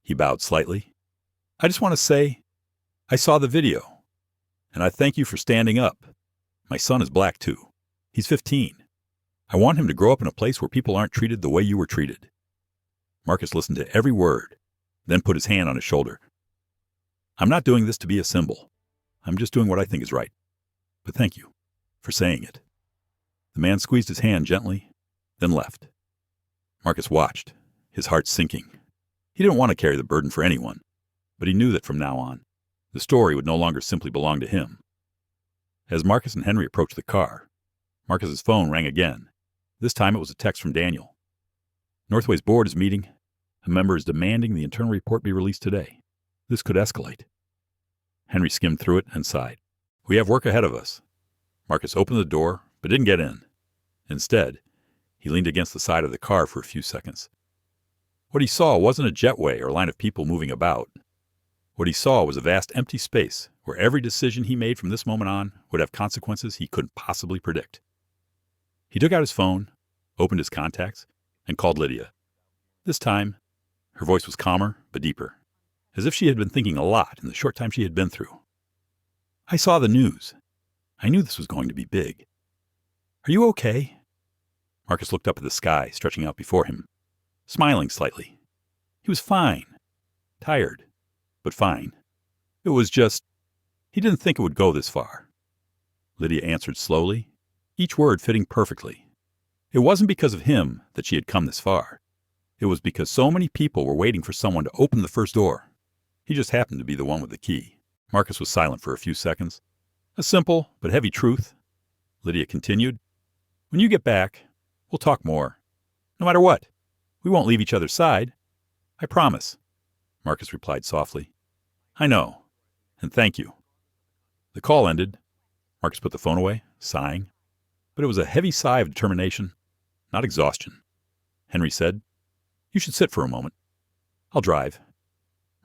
He bowed slightly. "I just want to say, I saw the video, and I thank you for standing up. My son is black too. He's 15. I want him to grow up in a place where people aren't treated the way you were treated." Marcus listened to every word, then put his hand on his shoulder. "I'm not doing this to be a symbol. I'm just doing what I think is right. But thank you for saying it." The man squeezed his hand gently, then left. Marcus watched, his heart sinking. He didn't want to carry the burden for anyone, but he knew that from now on, the story would no longer simply belong to him. As Marcus and Henry approached the car, Marcus's phone rang again. This time it was a text from Daniel. "Northway's board is meeting. A member is demanding the internal report be released today. This could escalate." Henry skimmed through it and sighed. "We have work ahead of us." Marcus opened the door, but didn't get in. Instead, he leaned against the side of the car for a few seconds. What he saw wasn't a jetway or line of people moving about. What he saw was a vast empty space where every decision he made from this moment on would have consequences he couldn't possibly predict. He took out his phone, opened his contacts, and called Lydia. This time, her voice was calmer but deeper, as if she had been thinking a lot in the short time she had been through. I saw the news. I knew this was going to be big. Are you okay? Marcus looked up at the sky stretching out before him, smiling slightly. He was fine. Tired, but fine. It was just, he didn't think it would go this far. Lydia answered slowly, each word fitting perfectly. It wasn't because of him that she had come this far. It was because so many people were waiting for someone to open the first door. He just happened to be the one with the key. Marcus was silent for a few seconds. A simple but heavy truth. Lydia continued, when you get back, we'll talk more. No matter what. We won't leave each other's side. I promise. Marcus replied softly. I know. And thank you. The call ended. Marcus put the phone away, sighing. But it was a heavy sigh of determination, not exhaustion. Henry said, you should sit for a moment. I'll drive.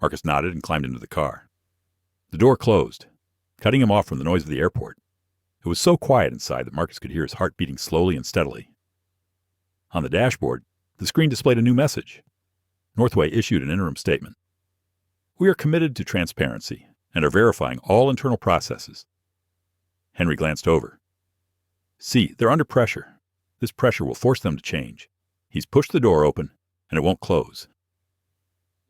Marcus nodded and climbed into the car. The door closed, cutting him off from the noise of the airport. It was so quiet inside that Marcus could hear his heart beating slowly and steadily. On the dashboard, the screen displayed a new message. Northway issued an interim statement. We are committed to transparency and are verifying all internal processes. Henry glanced over. See, they're under pressure. This pressure will force them to change. He's pushed the door open, and it won't close.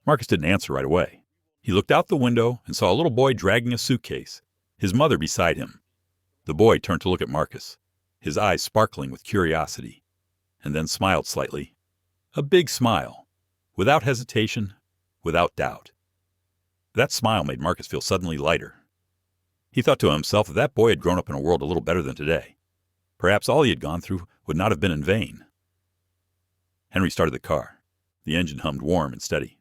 Marcus didn't answer right away. He looked out the window and saw a little boy dragging a suitcase, his mother beside him. The boy turned to look at Marcus, his eyes sparkling with curiosity, and then smiled slightly. A big smile, without hesitation, without doubt. That smile made Marcus feel suddenly lighter. He thought to himself if that boy had grown up in a world a little better than today, perhaps all he had gone through would not have been in vain. Henry started the car. The engine hummed warm and steady.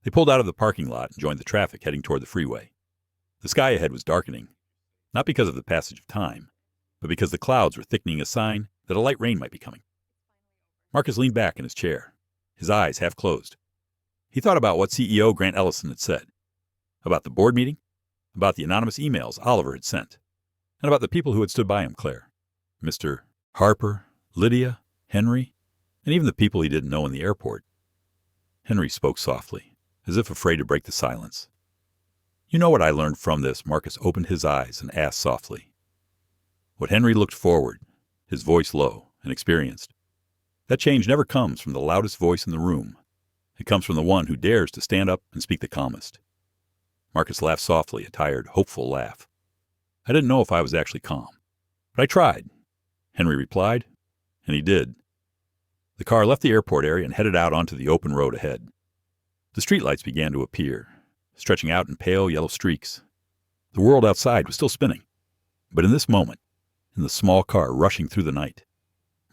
They pulled out of the parking lot and joined the traffic heading toward the freeway. The sky ahead was darkening, not because of the passage of time, but because the clouds were thickening a sign that a light rain might be coming. Marcus leaned back in his chair, his eyes half closed. He thought about what CEO Grant Ellison had said, about the board meeting, about the anonymous emails Oliver had sent, and about the people who had stood by him, Claire. Mr. Harper, Lydia, Henry, and even the people he didn't know in the airport. Henry spoke softly, as if afraid to break the silence. You know what I learned from this? Marcus opened his eyes and asked softly. What Henry looked forward, his voice low and experienced. That change never comes from the loudest voice in the room. It comes from the one who dares to stand up and speak the calmest. Marcus laughed softly, a tired, hopeful laugh. I didn't know if I was actually calm, but I tried. Henry replied, and he did. The car left the airport area and headed out onto the open road ahead. The streetlights began to appear, stretching out in pale yellow streaks. The world outside was still spinning. But in this moment, in the small car rushing through the night,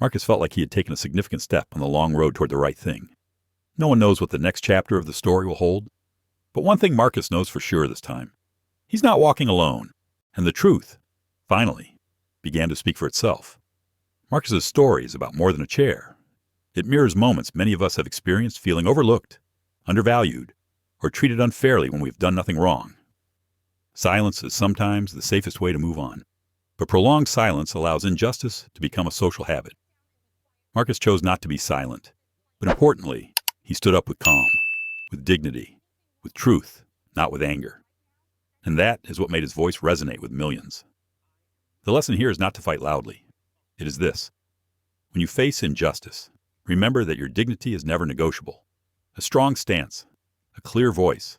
Marcus felt like he had taken a significant step on the long road toward the right thing. No one knows what the next chapter of the story will hold. But one thing Marcus knows for sure this time. He's not walking alone. And the truth, finally, began to speak for itself. Marcus's story is about more than a chair. It mirrors moments many of us have experienced feeling overlooked, undervalued, or treated unfairly when we've done nothing wrong. Silence is sometimes the safest way to move on, but prolonged silence allows injustice to become a social habit. Marcus chose not to be silent, but importantly, he stood up with calm, with dignity, with truth, not with anger. And that is what made his voice resonate with millions. The lesson here is not to fight loudly. It is this. When you face injustice, remember that your dignity is never negotiable. A strong stance, a clear voice,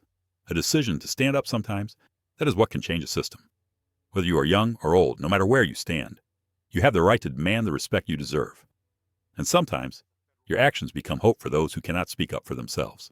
a decision to stand up sometimes, that is what can change a system. Whether you are young or old, no matter where you stand, you have the right to demand the respect you deserve. And sometimes, your actions become hope for those who cannot speak up for themselves.